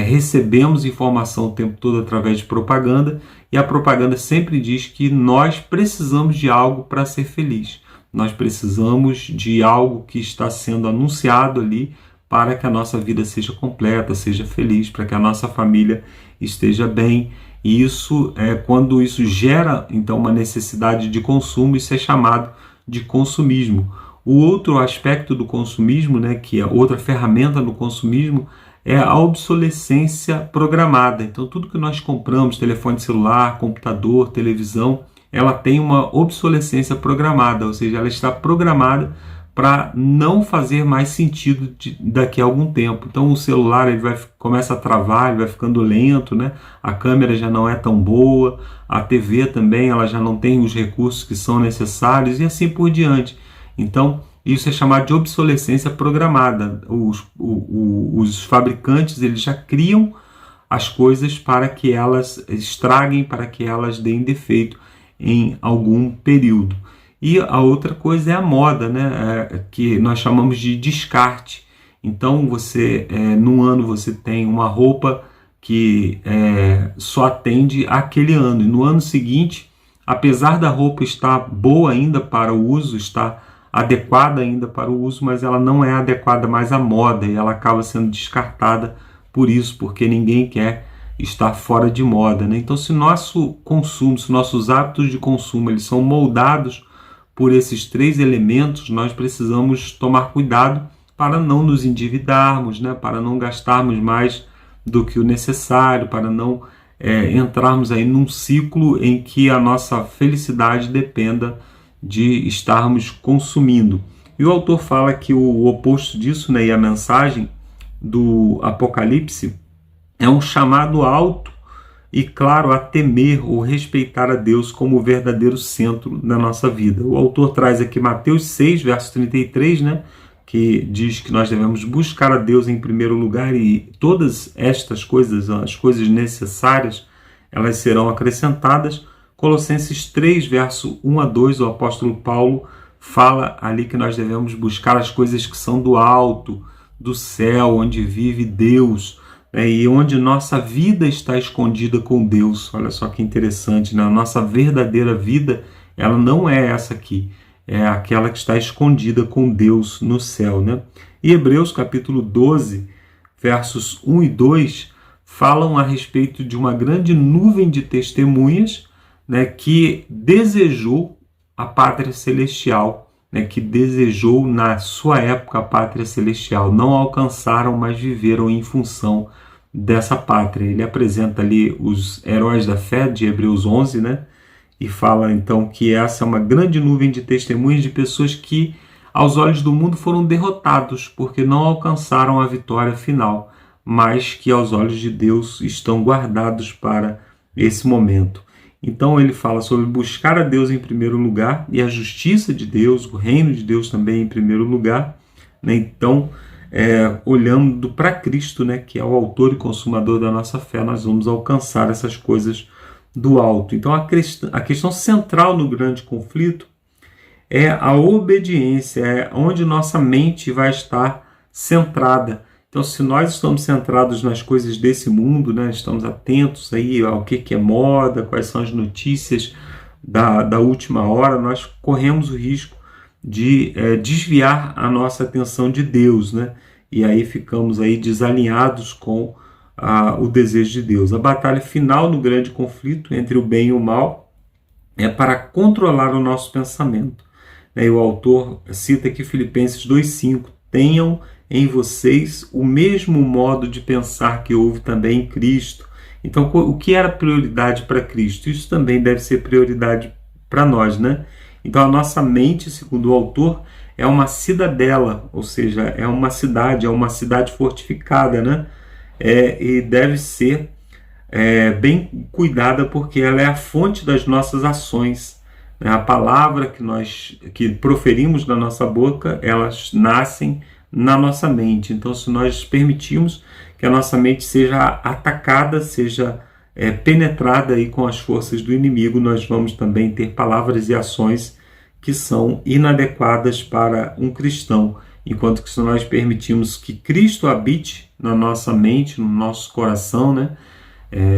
recebemos informação o tempo todo através de propaganda, e a propaganda sempre diz que nós precisamos de algo para ser feliz. Nós precisamos de algo que está sendo anunciado ali para que a nossa vida seja completa, seja feliz, para que a nossa família esteja bem. E isso, quando isso gera então uma necessidade de consumo, isso é chamado de consumismo. O outro aspecto do consumismo, né, que é outra ferramenta do consumismo, é a obsolescência programada. Então, tudo que nós compramos, telefone celular, computador, televisão, ela tem uma obsolescência programada, ou seja, ela está programada para não fazer mais sentido daqui a algum tempo. Então, o celular começa a travar, ele vai ficando lento, né? A câmera já não é tão boa, a TV também ela já não tem os recursos que são necessários e assim por diante. Então, isso é chamado de obsolescência programada. Os fabricantes eles já criam as coisas para que elas estraguem, para que elas deem defeito em algum período. E a outra coisa é a moda, né? Que nós chamamos de descarte. Então, num ano você tem uma roupa que só atende aquele ano. E no ano seguinte, apesar da roupa estar boa ainda para o uso, está adequada ainda para o uso, mas ela não é adequada mais à moda e ela acaba sendo descartada por isso, porque ninguém quer estar fora de moda, né? Então, se nosso consumo, se nossos hábitos de consumo eles são moldados por esses 3 elementos, nós precisamos tomar cuidado para não nos endividarmos, né? Para não gastarmos mais do que o necessário, para não entrarmos aí num ciclo em que a nossa felicidade dependa de estarmos consumindo. E o autor fala que o oposto disso, né, e a mensagem do Apocalipse é um chamado alto e claro a temer ou respeitar a Deus como o verdadeiro centro da nossa vida. O autor traz aqui Mateus 6, verso 33, né, que diz que nós devemos buscar a Deus em primeiro lugar e todas estas coisas, as coisas necessárias, elas serão acrescentadas. Colossenses 3, verso 1 a 2, o apóstolo Paulo fala ali que nós devemos buscar as coisas que são do alto, do céu, onde vive Deus, né, e onde nossa vida está escondida com Deus. Olha só que interessante, né? A nossa verdadeira vida, ela não é essa aqui, é aquela que está escondida com Deus no céu, né? E Hebreus capítulo 12, versos 1 e 2, falam a respeito de uma grande nuvem de testemunhas, né, que desejou a pátria celestial, né, que desejou na sua época a pátria celestial. Não alcançaram, mas viveram em função dessa pátria. Ele apresenta ali os heróis da fé de Hebreus 11, né, e fala então que essa é uma grande nuvem de testemunhas de pessoas que aos olhos do mundo foram derrotados porque não alcançaram a vitória final, mas que aos olhos de Deus estão guardados para esse momento. Então ele fala sobre buscar a Deus em primeiro lugar e a justiça de Deus, o reino de Deus também em primeiro lugar, né? Então, olhando para Cristo, né, que é o autor e consumador da nossa fé, nós vamos alcançar essas coisas do alto. Então a questão central no grande conflito é a obediência, é onde nossa mente vai estar centrada. Então, se nós estamos centrados nas coisas desse mundo, né, estamos atentos aí ao que é moda, quais são as notícias da última hora, nós corremos o risco de desviar a nossa atenção de Deus, né? E aí ficamos aí desalinhados com o desejo de Deus. A batalha final no grande conflito entre o bem e o mal é para controlar o nosso pensamento. E o autor cita aqui Filipenses 2,5: tenham em vocês o mesmo modo de pensar que houve também em Cristo. Então, o que era prioridade para Cristo? Isso também deve ser prioridade para nós, né? Então, a nossa mente, segundo o autor, é uma cidadela, ou seja, é uma cidade fortificada, né? E deve ser bem cuidada porque ela é a fonte das nossas ações. Né? A palavra que proferimos na nossa boca, elas nascem na nossa mente. Então, se nós permitirmos que a nossa mente seja atacada, seja penetrada aí com as forças do inimigo, nós vamos também ter palavras e ações que são inadequadas para um cristão. Enquanto que se nós permitimos que Cristo habite na nossa mente, no nosso coração, né,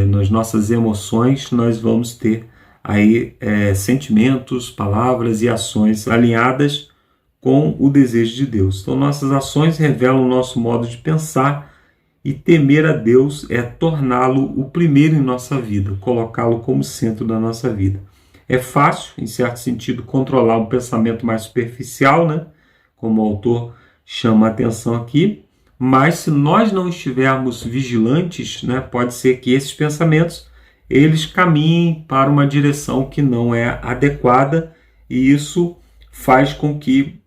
nas nossas emoções, nós vamos ter aí sentimentos, palavras e ações alinhadas com o desejo de Deus. Então nossas ações revelam o nosso modo de pensar, e temer a Deus é torná-lo o primeiro em nossa vida, colocá-lo como centro da nossa vida. É fácil, em certo sentido, controlar um pensamento mais superficial, né? Como o autor chama a atenção aqui, mas se nós não estivermos vigilantes, né, pode ser que esses pensamentos eles caminhem para uma direção que não é adequada, e isso faz com que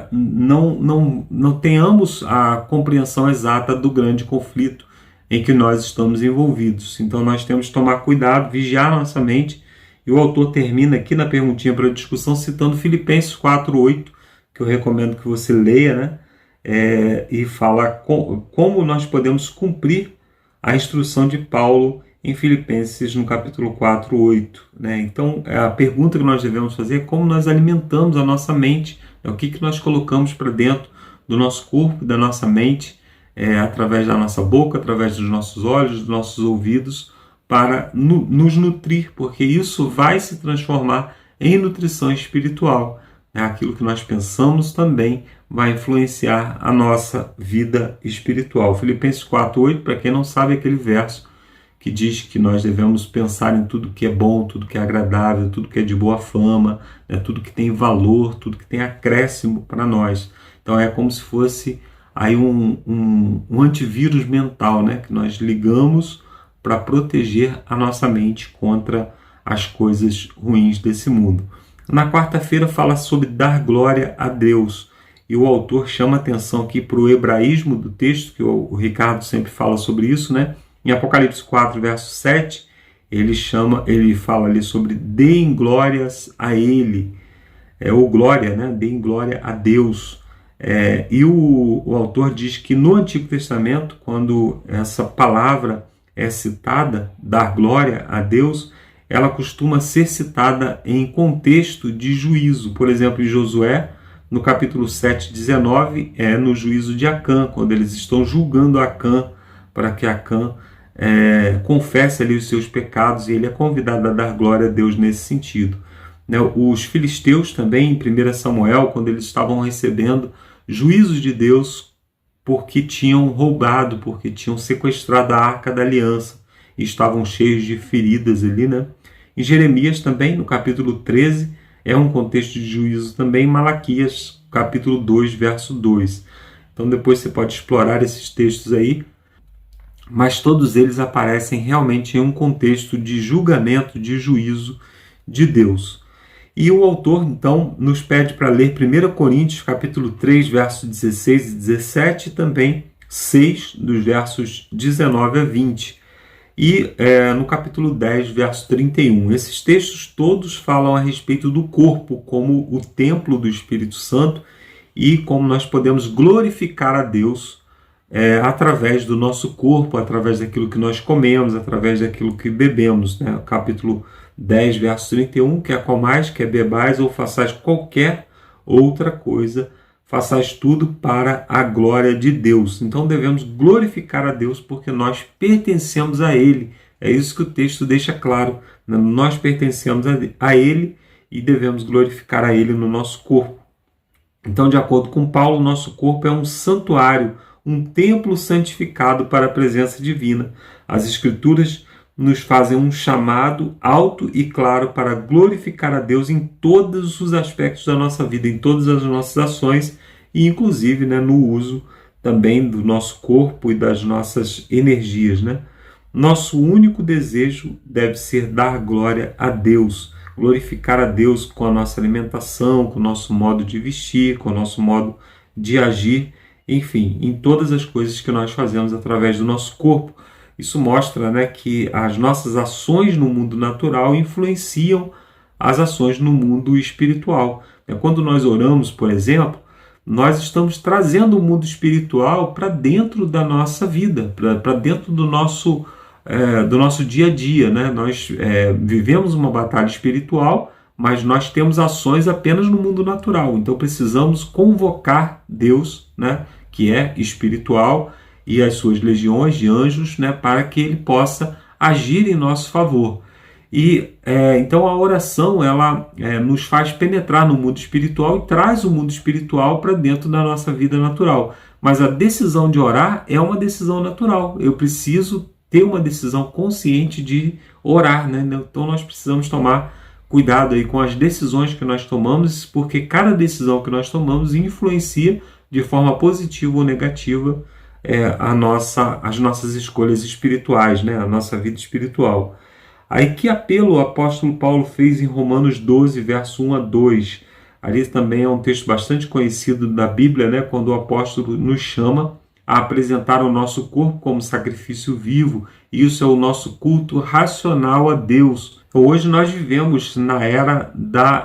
não tenhamos a compreensão exata do grande conflito em que nós estamos envolvidos. Então nós temos que tomar cuidado, vigiar nossa mente, e o autor termina aqui na perguntinha para a discussão citando Filipenses 4:8, que eu recomendo que você leia, né? E fala como nós podemos cumprir a instrução de Paulo em Filipenses no capítulo 4:8. Né? Então a pergunta que nós devemos fazer é como nós alimentamos a nossa mente, o que nós colocamos para dentro do nosso corpo, da nossa mente, através da nossa boca, através dos nossos olhos, dos nossos ouvidos, para nos nutrir, porque isso vai se transformar em nutrição espiritual. Aquilo que nós pensamos também vai influenciar a nossa vida espiritual. Filipenses 4:8, para quem não sabe, é aquele verso que diz que nós devemos pensar em tudo que é bom, tudo que é agradável, tudo que é de boa fama, né, tudo que tem valor, tudo que tem acréscimo para nós. Então é como se fosse aí um antivírus mental, né, que nós ligamos para proteger a nossa mente contra as coisas ruins desse mundo. Na quarta-feira fala sobre dar glória a Deus, e o autor chama atenção aqui para o hebraísmo do texto, que o Ricardo sempre fala sobre isso, né? Em Apocalipse 4, verso 7, ele fala ali sobre deem glórias a Ele, ou glória, né? Deem glória a Deus. E o autor diz que no Antigo Testamento, quando essa palavra é citada, dar glória a Deus, ela costuma ser citada em contexto de juízo. Por exemplo, em Josué, no capítulo 7:19, no juízo de Acã, quando eles estão julgando Acã, para que Acã confesse ali os seus pecados, e ele é convidado a dar glória a Deus nesse sentido. Os filisteus também, em 1 Samuel, quando eles estavam recebendo juízos de Deus porque tinham roubado, porque tinham sequestrado a Arca da Aliança, e estavam cheios de feridas ali, né? Em Jeremias também, no capítulo 13, é um contexto de juízo também. Malaquias, capítulo 2, verso 2. Então depois você pode explorar esses textos aí, mas todos eles aparecem realmente em um contexto de julgamento, de juízo de Deus. E o autor, então, nos pede para ler 1 Coríntios, capítulo 3, versos 16 e 17, e também 6, dos versos 19 a 20. E no capítulo 10, verso 31. Esses textos todos falam a respeito do corpo como o templo do Espírito Santo e como nós podemos glorificar a Deus através do nosso corpo, através daquilo que nós comemos, através daquilo que bebemos. Né? Capítulo 10, verso 31, quer comais, quer bebais ou façais qualquer outra coisa, façais tudo para a glória de Deus. Então devemos glorificar a Deus porque nós pertencemos a Ele. É isso que o texto deixa claro. Né? Nós pertencemos a Ele e devemos glorificar a Ele no nosso corpo. Então, de acordo com Paulo, nosso corpo é um santuário, um templo santificado para a presença divina. As Escrituras nos fazem um chamado alto e claro para glorificar a Deus em todos os aspectos da nossa vida, em todas as nossas ações e inclusive, né, no uso também do nosso corpo e das nossas energias. Né? Nosso único desejo deve ser dar glória a Deus, glorificar a Deus com a nossa alimentação, com o nosso modo de vestir, com o nosso modo de agir, enfim, em todas as coisas que nós fazemos através do nosso corpo. Isso mostra, né, que as nossas ações no mundo natural influenciam as ações no mundo espiritual. Quando nós oramos, por exemplo, nós estamos trazendo o mundo espiritual para dentro da nossa vida, para dentro do nosso do nosso dia a dia, né? Nós vivemos uma batalha espiritual, mas nós temos ações apenas no mundo natural. Então precisamos convocar Deus, né, que é espiritual, e as suas legiões de anjos, né, para que ele possa agir em nosso favor. E então a oração, ela nos faz penetrar no mundo espiritual e traz o mundo espiritual para dentro da nossa vida natural. Mas a decisão de orar é uma decisão natural. Eu preciso ter uma decisão consciente de orar, né? Então nós precisamos tomar cuidado aí com as decisões que nós tomamos, porque cada decisão que nós tomamos influencia de forma positiva ou negativa as nossas escolhas espirituais, né? A nossa vida espiritual. Aí que apelo o apóstolo Paulo fez em Romanos 12, verso 1 a 2. Ali também é um texto bastante conhecido da Bíblia, né? Quando o apóstolo nos chama a apresentar o nosso corpo como sacrifício vivo. Isso é o nosso culto racional a Deus. Hoje nós vivemos na era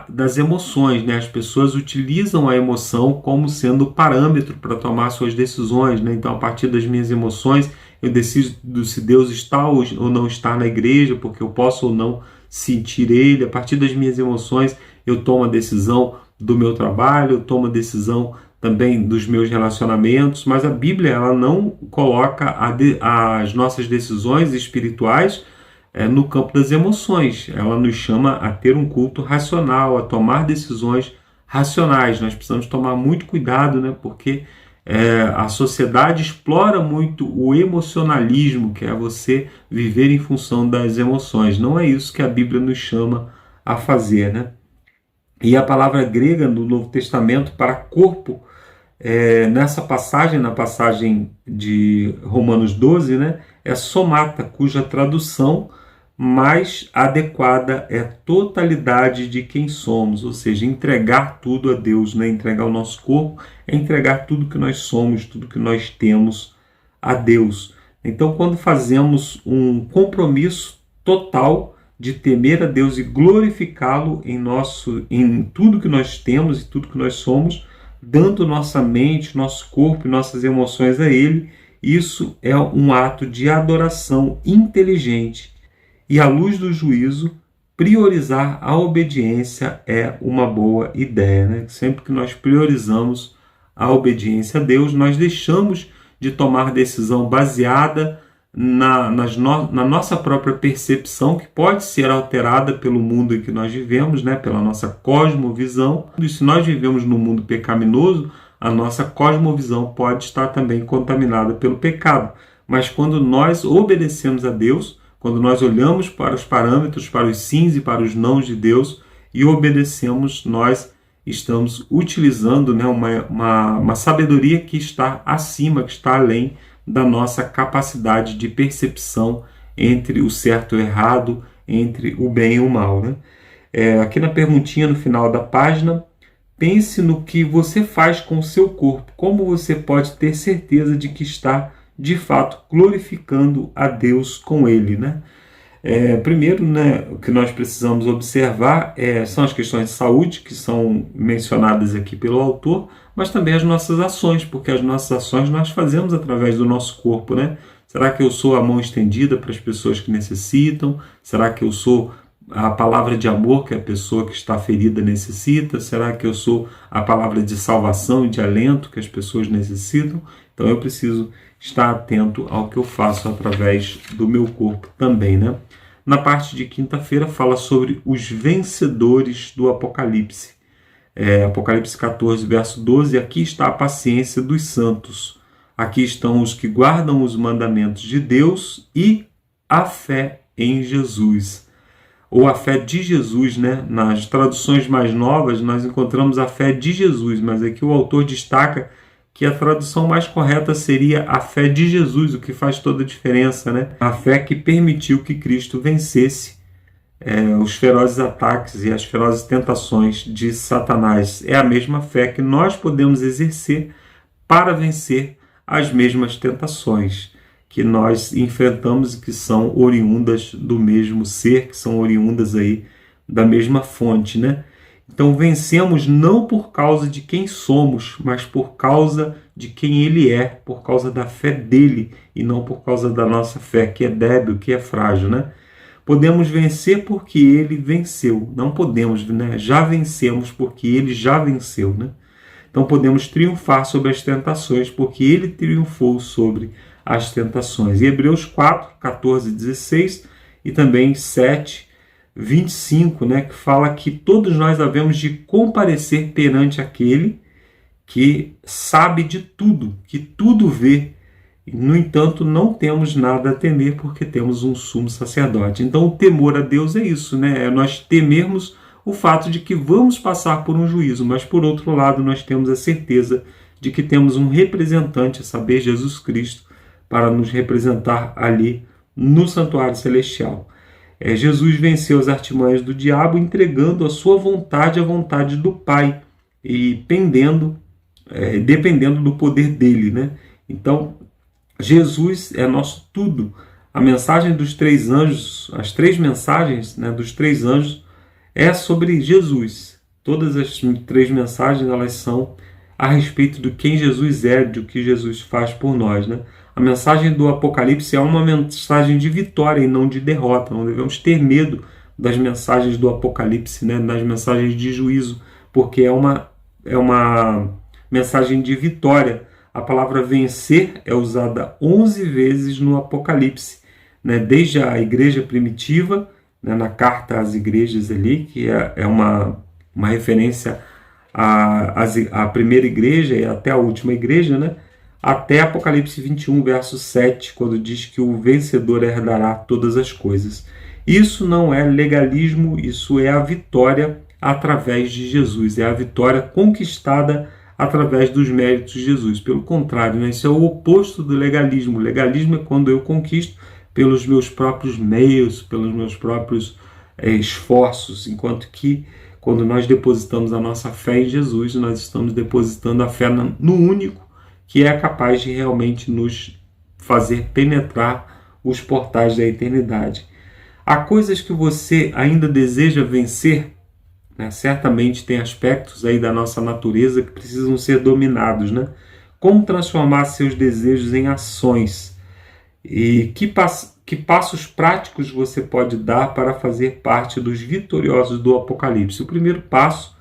das emoções, né? As pessoas utilizam a emoção como sendo parâmetro para tomar suas decisões, né? Então, a partir das minhas emoções, eu decido se Deus está ou não está na igreja, porque eu posso ou não sentir Ele. A partir das minhas emoções, eu tomo a decisão do meu trabalho, eu tomo a decisão também dos meus relacionamentos, mas a Bíblia ela não coloca as nossas decisões espirituais no campo das emoções. Ela nos chama a ter um culto racional, a tomar decisões racionais. Nós precisamos tomar muito cuidado, né? Porque a sociedade explora muito o emocionalismo, que é você viver em função das emoções. Não é isso que a Bíblia nos chama a fazer, né? E a palavra grega no Novo Testamento para corpo, nessa passagem, na passagem de Romanos 12, né, é somata, cuja tradução mais adequada é totalidade de quem somos, ou seja, entregar tudo a Deus, né? Entregar o nosso corpo é entregar tudo que nós somos, tudo que nós temos a Deus. Então, quando fazemos um compromisso total de temer a Deus e glorificá-lo em tudo que nós temos e tudo que nós somos, dando nossa mente, nosso corpo e nossas emoções a Ele, isso é um ato de adoração inteligente. E à luz do juízo, priorizar a obediência é uma boa ideia, né? Sempre que nós priorizamos a obediência a Deus, nós deixamos de tomar decisão baseada na nossa própria percepção, que pode ser alterada pelo mundo em que nós vivemos, né? Pela nossa cosmovisão. E se nós vivemos num mundo pecaminoso, a nossa cosmovisão pode estar também contaminada pelo pecado. Mas quando nós obedecemos a Deus, quando nós olhamos para os parâmetros, para os sims e para os nãos de Deus e obedecemos, nós estamos utilizando, né, uma sabedoria que está acima, que está além da nossa capacidade de percepção entre o certo e o errado, entre o bem e o mal, né? Aqui na perguntinha no final da página, pense no que você faz com o seu corpo, como você pode ter certeza de que está de fato glorificando a Deus com ele, né? Primeiro, né, o que nós precisamos observar são as questões de saúde, que são mencionadas aqui pelo autor, mas também as nossas ações, porque as nossas ações nós fazemos através do nosso corpo, né? Será que eu sou a mão estendida para as pessoas que necessitam? Será que eu sou a palavra de amor que a pessoa que está ferida necessita? Será que eu sou a palavra de salvação e de alento que as pessoas necessitam? Então eu preciso estar atento ao que eu faço através do meu corpo também, né? Na parte de quinta-feira fala sobre os vencedores do Apocalipse. Apocalipse 14, verso 12, aqui está a paciência dos santos. Aqui estão os que guardam os mandamentos de Deus e a fé em Jesus. Ou a fé de Jesus, né? Nas traduções mais novas nós encontramos a fé de Jesus, mas aqui o autor destaca que a tradução mais correta seria a fé de Jesus, o que faz toda a diferença, né? A fé que permitiu que Cristo vencesse os ferozes ataques e as ferozes tentações de Satanás. É a mesma fé que nós podemos exercer para vencer as mesmas tentações que nós enfrentamos e que são oriundas do mesmo ser, que são oriundas aí da mesma fonte, né? Então vencemos não por causa de quem somos, mas por causa de quem Ele é, por causa da fé dele e não por causa da nossa fé, que é débil, que é frágil, né? Podemos vencer porque Ele venceu. Não podemos, né? Já vencemos porque Ele já venceu, né? Então podemos triunfar sobre as tentações porque Ele triunfou sobre as tentações. E Hebreus 4, 14 e 16 e também 7, 25, né, que fala que todos nós havemos de comparecer perante aquele que sabe de tudo, que tudo vê. No entanto, não temos nada a temer porque temos um sumo sacerdote. Então, o temor a Deus é isso, né? É nós temermos o fato de que vamos passar por um juízo, mas por outro lado, nós temos a certeza de que temos um representante, a saber, Jesus Cristo, para nos representar ali no santuário celestial. Jesus venceu as artimanhas do diabo, entregando a sua vontade à vontade do Pai e dependendo do poder dele, né? Então, Jesus é nosso tudo. A mensagem dos 3 anjos, as 3 mensagens, né, dos 3 anjos, é sobre Jesus. Todas as 3 mensagens, elas são a respeito de quem Jesus é, do que Jesus faz por nós, né? A mensagem do Apocalipse é uma mensagem de vitória e não de derrota. Não devemos ter medo das mensagens do Apocalipse, né? Das mensagens de juízo, porque é uma mensagem de vitória. A palavra vencer é usada 11 vezes no Apocalipse, né? Desde a igreja primitiva, né? Na carta às igrejas ali, que é uma referência à primeira igreja e até a última igreja, né? Até Apocalipse 21, verso 7, quando diz que o vencedor herdará todas as coisas. Isso não é legalismo, isso é a vitória através de Jesus, é a vitória conquistada através dos méritos de Jesus. Pelo contrário, né? Isso é o oposto do legalismo. O legalismo é quando eu conquisto pelos meus próprios meios, pelos meus próprios esforços, enquanto que quando nós depositamos a nossa fé em Jesus, nós estamos depositando a fé no único que é capaz de realmente nos fazer penetrar os portais da eternidade. Há coisas que você ainda deseja vencer, né? Certamente tem aspectos aí da nossa natureza que precisam ser dominados, né? Como transformar seus desejos em ações? E que passos práticos você pode dar para fazer parte dos vitoriosos do Apocalipse? O primeiro passo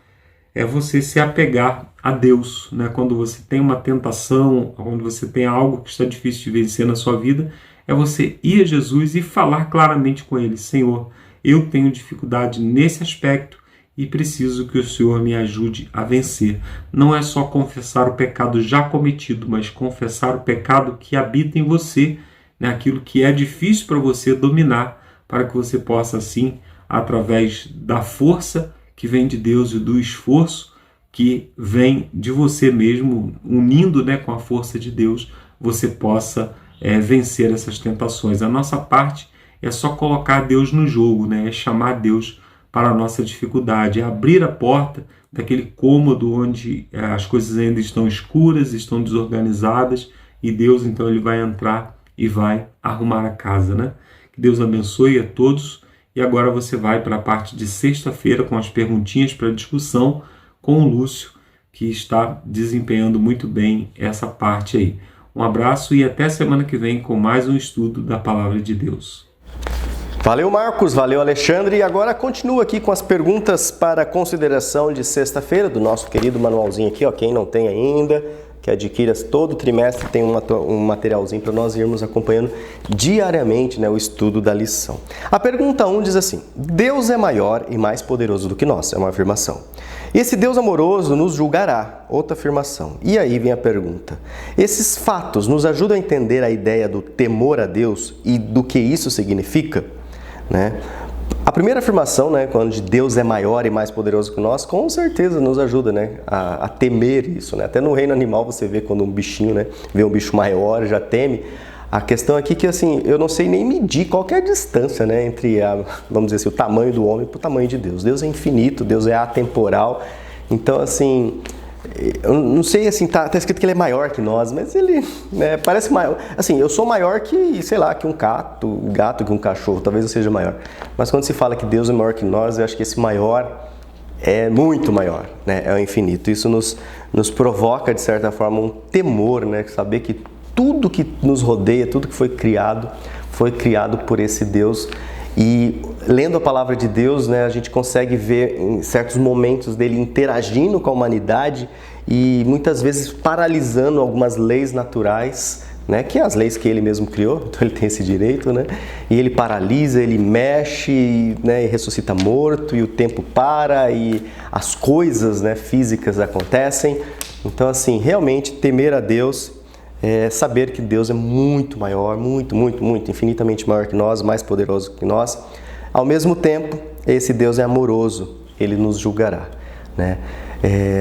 é você se apegar a Deus, né? Quando você tem uma tentação, quando você tem algo que está difícil de vencer na sua vida, é você ir a Jesus e falar claramente com Ele: Senhor, eu tenho dificuldade nesse aspecto e preciso que o Senhor me ajude a vencer. Não é só confessar o pecado já cometido, mas confessar o pecado que habita em você, né? Aquilo que é difícil para você dominar, para que você possa, assim, através da força que vem de Deus e do esforço que vem de você mesmo, unindo, né, com a força de Deus, você possa vencer essas tentações. A nossa parte é só colocar Deus no jogo, né? É chamar Deus para a nossa dificuldade, é abrir a porta daquele cômodo onde as coisas ainda estão escuras, estão desorganizadas, e Deus, então, ele vai entrar e vai arrumar a casa, né? Que Deus abençoe a todos. E agora você vai para a parte de sexta-feira com as perguntinhas para discussão com o Lúcio, que está desempenhando muito bem essa parte aí. Um abraço e até semana que vem com mais um estudo da Palavra de Deus. Valeu, Marcos, valeu, Alexandre. E agora continua aqui com as perguntas para consideração de sexta-feira do nosso querido manualzinho aqui, ó. Quem não tem ainda, que adquira todo trimestre, tem um materialzinho para nós irmos acompanhando diariamente, né, o estudo da lição. A pergunta 1 diz assim: Deus é maior e mais poderoso do que nós. É uma afirmação. Esse Deus amoroso nos julgará. Outra afirmação. E aí vem a pergunta: esses fatos nos ajudam a entender a ideia do temor a Deus e do que isso significa? Né? A primeira afirmação, né, quando Deus é maior e mais poderoso que nós, com certeza nos ajuda, né, a temer isso, né? Até no reino animal você vê quando um bichinho, né, vê um bicho maior, já teme. A questão aqui é que, assim, eu não sei nem medir qual que é a distância, né, entre, vamos dizer assim, o tamanho do homem para o tamanho de Deus. Deus é infinito, Deus é atemporal. Então, assim, eu não sei, assim, tá escrito que ele é maior que nós, mas ele, né, parece maior. Assim, eu sou maior que, sei lá, que um gato que um cachorro, talvez eu seja maior. Mas quando se fala que Deus é maior que nós, eu acho que esse maior é muito maior, né? É o infinito. Isso nos provoca, de certa forma, um temor, né? Saber que tudo que nos rodeia, tudo que foi criado por esse Deus. E lendo a palavra de Deus, né, a gente consegue ver em certos momentos dele interagindo com a humanidade e muitas vezes paralisando algumas leis naturais, né, que é as leis que ele mesmo criou, então ele tem esse direito, né, e ele paralisa, ele mexe, né, e ressuscita morto, e o tempo para, e as coisas, né, físicas acontecem. Então, assim, realmente temer a Deus é saber que Deus é muito maior, muito, infinitamente maior que nós, mais poderoso que nós. Ao mesmo tempo, esse Deus é amoroso, ele nos julgará, né?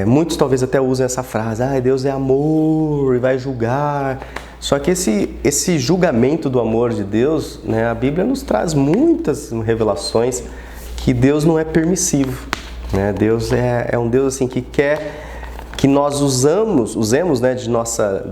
Muitos talvez até usem essa frase, Deus é amor e vai julgar. Só que esse julgamento do amor de Deus, né, a Bíblia nos traz muitas revelações que Deus não é permissivo, né? Deus é um Deus assim que quer que nós usemos, né,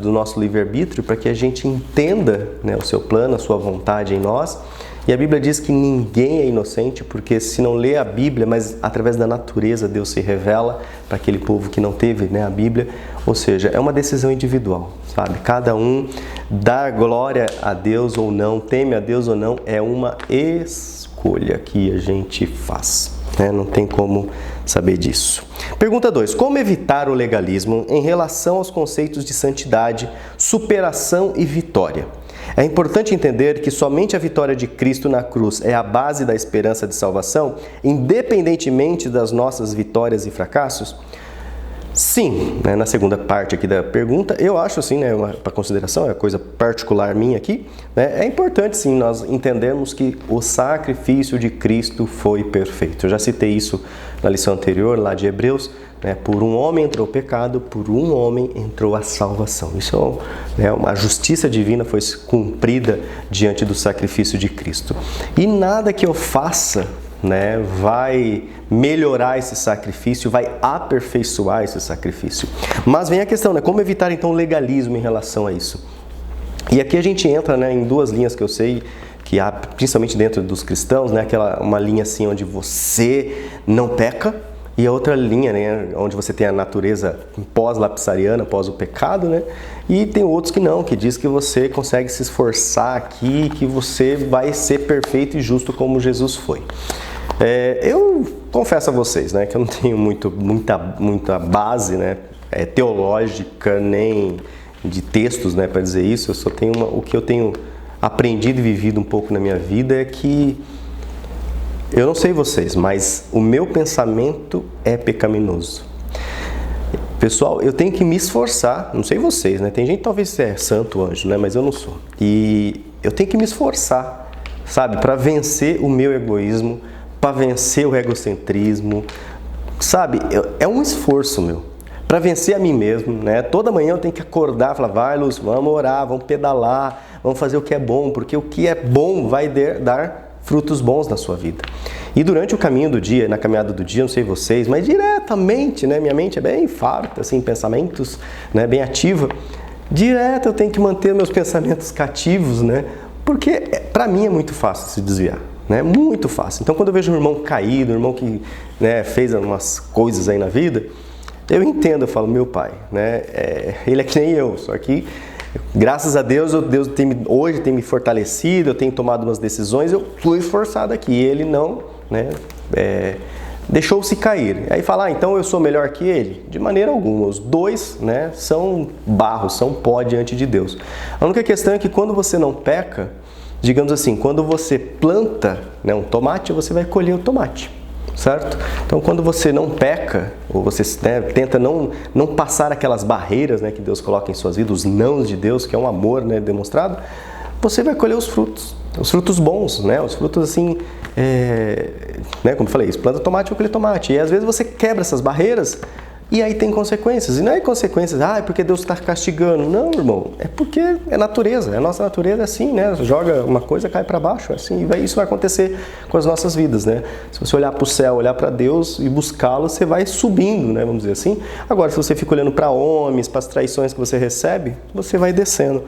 do nosso livre-arbítrio para que a gente entenda, né, o seu plano, a sua vontade em nós. E a Bíblia diz que ninguém é inocente, porque se não lê a Bíblia, mas através da natureza Deus se revela para aquele povo que não teve, né, a Bíblia. Ou seja, é uma decisão individual, sabe? Cada um dar glória a Deus ou não, teme a Deus ou não, é uma escolha que a gente faz, né? Não tem como saber disso. Pergunta 2. Como evitar o legalismo em relação aos conceitos de santidade, superação e vitória? É importante entender que somente a vitória de Cristo na cruz é a base da esperança de salvação, independentemente das nossas vitórias e fracassos? Sim, né, na segunda parte aqui da pergunta, eu acho assim, né, para consideração, é uma coisa particular minha aqui, né, é importante sim nós entendermos que o sacrifício de Cristo foi perfeito. Eu já citei isso na lição anterior, lá de Hebreus, né, por um homem entrou o pecado, por um homem entrou a salvação. Isso, né, a justiça divina foi cumprida diante do sacrifício de Cristo. E nada que eu faça, né, vai melhorar esse sacrifício, vai aperfeiçoar esse sacrifício. Mas vem a questão, né, como evitar então o legalismo em relação a isso? E aqui a gente entra, né, em duas linhas que eu sei que há, principalmente dentro dos cristãos, né, uma linha assim onde você não peca, e a outra linha, né, onde você tem a natureza pós-lapsariana, pós o pecado, né, e tem outros que não, que diz que você consegue se esforçar aqui, que você vai ser perfeito e justo como Jesus foi. Eu confesso a vocês, né, que eu não tenho muita base, né, teológica, nem de textos, né, para dizer isso. Eu só tenho o que eu tenho aprendido e vivido um pouco na minha vida é que eu não sei vocês, mas o meu pensamento é pecaminoso. Pessoal, eu tenho que me esforçar, não sei vocês, né? Tem gente que talvez é santo anjo, né? Mas eu não sou. E eu tenho que me esforçar, sabe? Para vencer o meu egoísmo, para vencer o egocentrismo, sabe? É um esforço meu. Para vencer a mim mesmo, né? Toda manhã eu tenho que acordar e falar, vai Lúcio, vamos orar, vamos pedalar, vamos fazer o que é bom, porque o que é bom vai dar frutos bons na sua vida. E durante o caminho do dia, na caminhada do dia, não sei vocês, mas diretamente, né, minha mente é bem farta, assim, pensamentos, né, bem ativa. Direto eu tenho que manter meus pensamentos cativos, né, porque para mim é muito fácil se desviar, né, muito fácil. Então quando eu vejo um irmão caído, um irmão que, né, fez umas coisas aí na vida, eu entendo, eu falo, meu pai, né, ele é que nem eu, só que graças a Deus, Deus hoje tem me fortalecido, eu tenho tomado umas decisões, eu fui esforçado aqui, ele não, né, deixou-se cair. Aí falar, então eu sou melhor que ele? De maneira alguma, os dois, né, são barro, são pó diante de Deus. A única questão é que quando você não peca, digamos assim, quando você planta, né, um tomate, você vai colher o tomate. Certo? Então, quando você não peca, ou você, né, tenta não passar aquelas barreiras, né, que Deus coloca em suas vidas, os nãos de Deus, que é um amor, né, demonstrado, você vai colher os frutos bons, né, os frutos assim, né, como eu falei, planta tomate, vai colher tomate, e às vezes você quebra essas barreiras, e aí tem consequências, e não é consequências, é porque Deus está castigando, não, irmão, é porque é natureza, a nossa natureza é assim, né, joga uma coisa, cai para baixo, é assim, e isso vai acontecer com as nossas vidas, né, se você olhar para o céu, olhar para Deus e buscá-lo, você vai subindo, né, vamos dizer assim. Agora, se você fica olhando para homens, para as traições que você recebe, você vai descendo.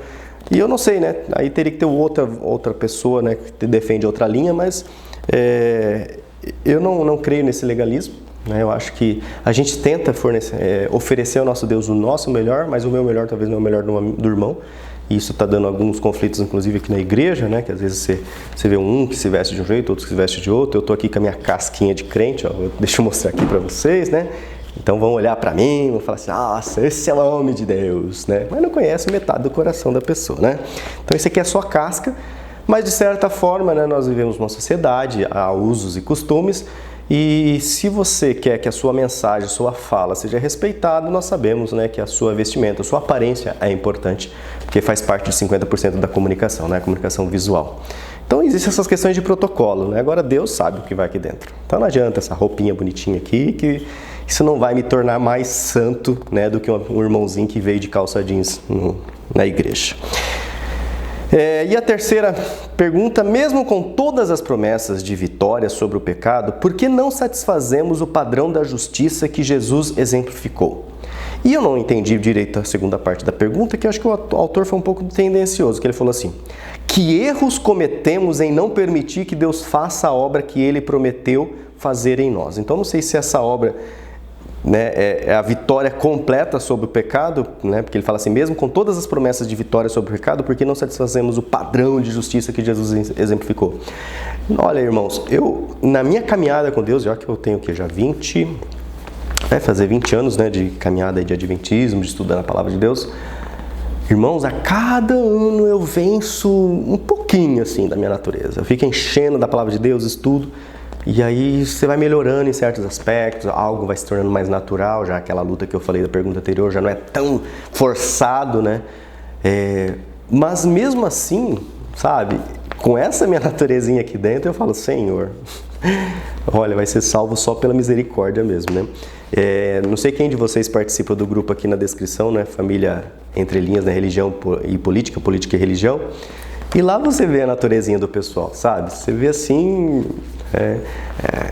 E eu não sei, né, aí teria que ter outra pessoa, né, que defende outra linha, mas eu não creio nesse legalismo, né? Eu acho que a gente tenta oferecer ao nosso Deus o nosso melhor, mas o meu melhor talvez não é o melhor do irmão. E isso está dando alguns conflitos, inclusive aqui na igreja, né? Que às vezes você vê um que se veste de um jeito, outro que se veste de outro. Eu estou aqui com a minha casquinha de crente, ó, deixa eu mostrar aqui para vocês, né? Então vão olhar para mim, vão falar assim, nossa, esse é o homem de Deus, né? Mas não conhece metade do coração da pessoa, né? Então isso aqui é só casca, mas de certa forma, né, nós vivemos numa sociedade, há usos e costumes, e se você quer que a sua mensagem, a sua fala seja respeitada, nós sabemos, né, que a sua vestimenta, a sua aparência é importante, porque faz parte de 50% da comunicação, né, a comunicação visual. Então existem essas questões de protocolo, né? Agora Deus sabe o que vai aqui dentro. Então não adianta essa roupinha bonitinha aqui, que isso não vai me tornar mais santo, né, do que um irmãozinho que veio de calça jeans na igreja. E a terceira pergunta, mesmo com todas as promessas de vitória sobre o pecado, por que não satisfazemos o padrão da justiça que Jesus exemplificou? E eu não entendi direito a segunda parte da pergunta, que eu acho que o autor foi um pouco tendencioso, que ele falou assim, que erros cometemos em não permitir que Deus faça a obra que Ele prometeu fazer em nós? Então não sei se essa obra, né, é a vitória completa sobre o pecado, né, porque ele fala assim, mesmo com todas as promessas de vitória sobre o pecado, por que não satisfazemos o padrão de justiça que Jesus exemplificou? Olha, irmãos, na minha caminhada com Deus, já que eu tenho já vai fazer 20 anos, né, de caminhada de adventismo, de estudar a palavra de Deus, irmãos, a cada ano eu venço um pouquinho assim da minha natureza, eu fico enchendo da palavra de Deus, estudo, e aí você vai melhorando em certos aspectos, algo vai se tornando mais natural, já aquela luta que eu falei da pergunta anterior já não é tão forçado, né? Mas mesmo assim, sabe, com essa minha naturezinha aqui dentro, eu falo, Senhor, olha, vai ser salvo só pela misericórdia mesmo, né? Não sei quem de vocês participa do grupo aqui na descrição, né? Família Entre Linhas, né? Religião e Política, Política e Religião. E lá você vê a naturezinha do pessoal, sabe? Você vê assim,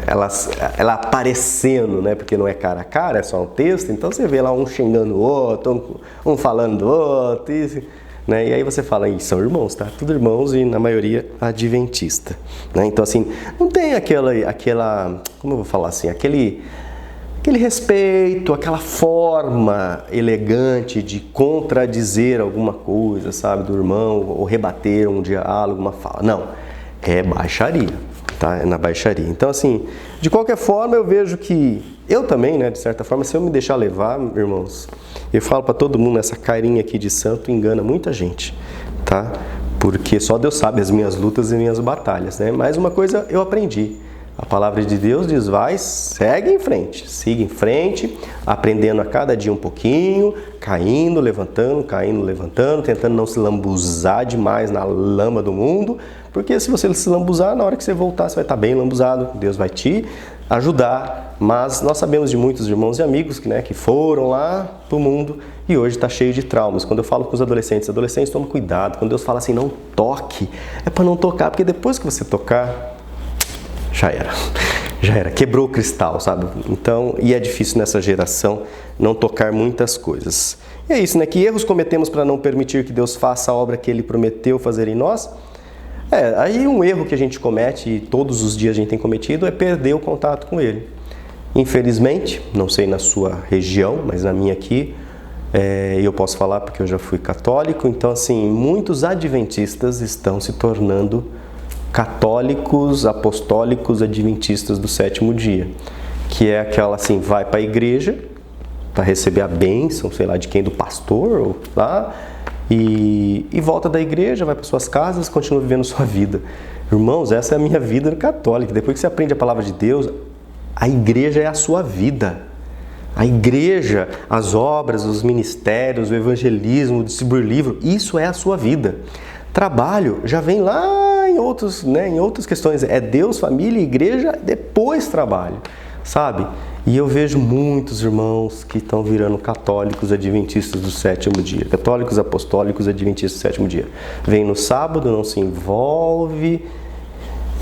ela aparecendo, né? Porque não é cara a cara, é só um texto. Então você vê lá um xingando o outro, um falando do outro, né? E aí você fala, são irmãos, tá? Tudo irmãos e na maioria adventista, né? Então assim, não tem aquela, como eu vou falar assim, aquele respeito, aquela forma elegante de contradizer alguma coisa, sabe, do irmão, ou rebater um diálogo, uma fala. Não, é baixaria, tá? É na baixaria. Então, assim, de qualquer forma, eu vejo que eu também, né, de certa forma, se eu me deixar levar, irmãos, eu falo para todo mundo, essa carinha aqui de santo engana muita gente, tá? Porque só Deus sabe as minhas lutas e minhas batalhas, né? Mas uma coisa eu aprendi. A palavra de Deus diz, segue em frente, siga em frente, aprendendo a cada dia um pouquinho, caindo, levantando, tentando não se lambuzar demais na lama do mundo, porque se você se lambuzar, na hora que você voltar, você vai estar bem lambuzado, Deus vai te ajudar, mas nós sabemos de muitos irmãos e amigos que foram lá para o mundo e hoje está cheio de traumas. Quando eu falo com os adolescentes, tomem cuidado, quando Deus fala assim, não toque, é para não tocar, porque depois que você tocar, já era, quebrou o cristal, sabe? Então, e é difícil nessa geração não tocar muitas coisas. E é isso, né? Que erros cometemos para não permitir que Deus faça a obra que Ele prometeu fazer em nós? Aí um erro que a gente comete, e todos os dias a gente tem cometido, é perder o contato com Ele. Infelizmente, não sei na sua região, mas na minha aqui, eu posso falar porque eu já fui católico, então assim, muitos adventistas estão se tornando católicos, apostólicos, adventistas do sétimo dia, que é aquela assim, vai para a igreja para receber a bênção, sei lá, de quem, do pastor, ou lá, e volta da igreja, vai para suas casas, continua vivendo sua vida. Irmãos, essa é a minha vida católica. Depois que você aprende a palavra de Deus, a igreja é a sua vida. A igreja, as obras, os ministérios, o evangelismo, o distribuir livro, isso é a sua vida. Trabalho já vem lá em outras questões. É Deus, família, igreja, depois trabalho, sabe? E eu vejo muitos irmãos que estão virando católicos adventistas do sétimo dia. Católicos apostólicos adventistas do sétimo dia. Vem no sábado, não se envolve.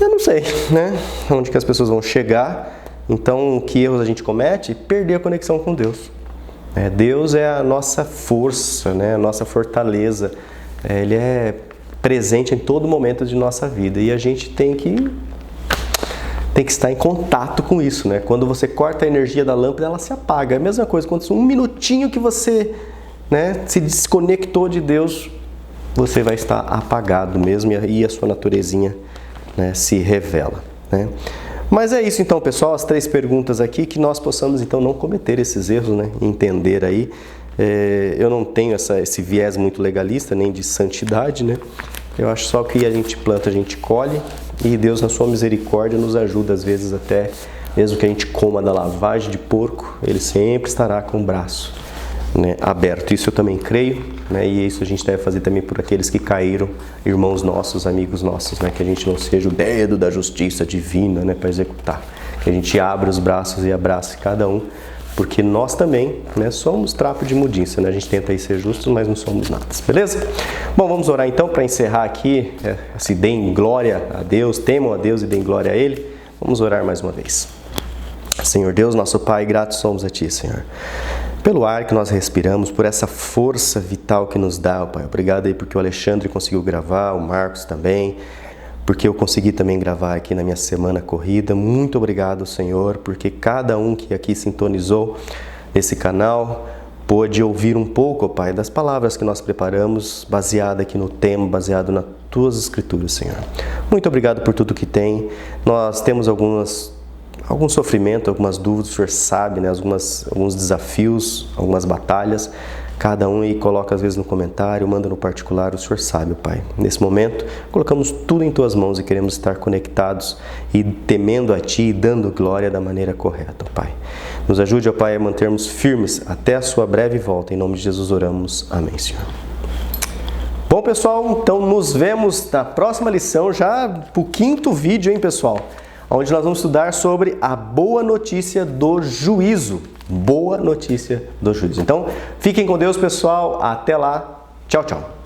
Eu não sei, né? Onde que as pessoas vão chegar. Então, que erros a gente comete? Perder a conexão com Deus. Deus é a nossa força, né? A nossa fortaleza. Ele é presente em todo momento de nossa vida e a gente tem que tem que estar em contato com isso, né? Quando você corta a energia da lâmpada, ela se apaga. É a mesma coisa, quando um minutinho que você, né, se desconectou de Deus, você vai estar apagado mesmo e a sua naturezinha, né, se revela, né? Mas é isso então, pessoal, as 3 perguntas aqui, que nós possamos então não cometer esses erros, né? Entender aí. Eu não tenho esse viés muito legalista, nem de santidade, né? Eu acho só que a gente planta, a gente colhe, e Deus, na sua misericórdia, nos ajuda, às vezes até, mesmo que a gente coma da lavagem de porco, Ele sempre estará com o braço, né, aberto. Isso eu também creio, né, e isso a gente deve fazer também por aqueles que caíram, irmãos nossos, amigos nossos, né, que a gente não seja o dedo da justiça divina, né, para executar, que a gente abra os braços e abrace cada um, porque nós também, né, somos trapo de imundícia, né? A gente tenta aí ser justos, mas não somos nada, beleza? Bom, vamos orar então para encerrar aqui, se deem glória a Deus, temam a Deus e deem glória a Ele. Vamos orar mais uma vez. Senhor Deus, nosso Pai, gratos somos a Ti, Senhor, pelo ar que nós respiramos, por essa força vital que nos dá, Pai. Obrigado aí porque o Alexandre conseguiu gravar, o Marcos também, porque eu consegui também gravar aqui na minha semana corrida. Muito obrigado, Senhor, porque cada um que aqui sintonizou esse canal pôde ouvir um pouco, Pai, das palavras que nós preparamos, baseado aqui no tema, baseado nas Tuas Escrituras, Senhor. Muito obrigado por tudo que tem. Nós temos algum sofrimento, algumas dúvidas, o Senhor sabe, né? Alguns desafios, algumas batalhas. Cada um aí coloca às vezes no comentário, manda no particular, o Senhor sabe, Pai. Nesse momento, colocamos tudo em Tuas mãos e queremos estar conectados e temendo a Ti e dando glória da maneira correta, Pai. Nos ajude, ó Pai, a mantermos firmes até a Sua breve volta. Em nome de Jesus oramos. Amém, Senhor. Bom, pessoal, então nos vemos na próxima lição, já pro 5º vídeo, hein, pessoal? Onde nós vamos estudar sobre a boa notícia do juízo. Boa notícia do juízo. Então, fiquem com Deus, pessoal. Até lá. Tchau, tchau.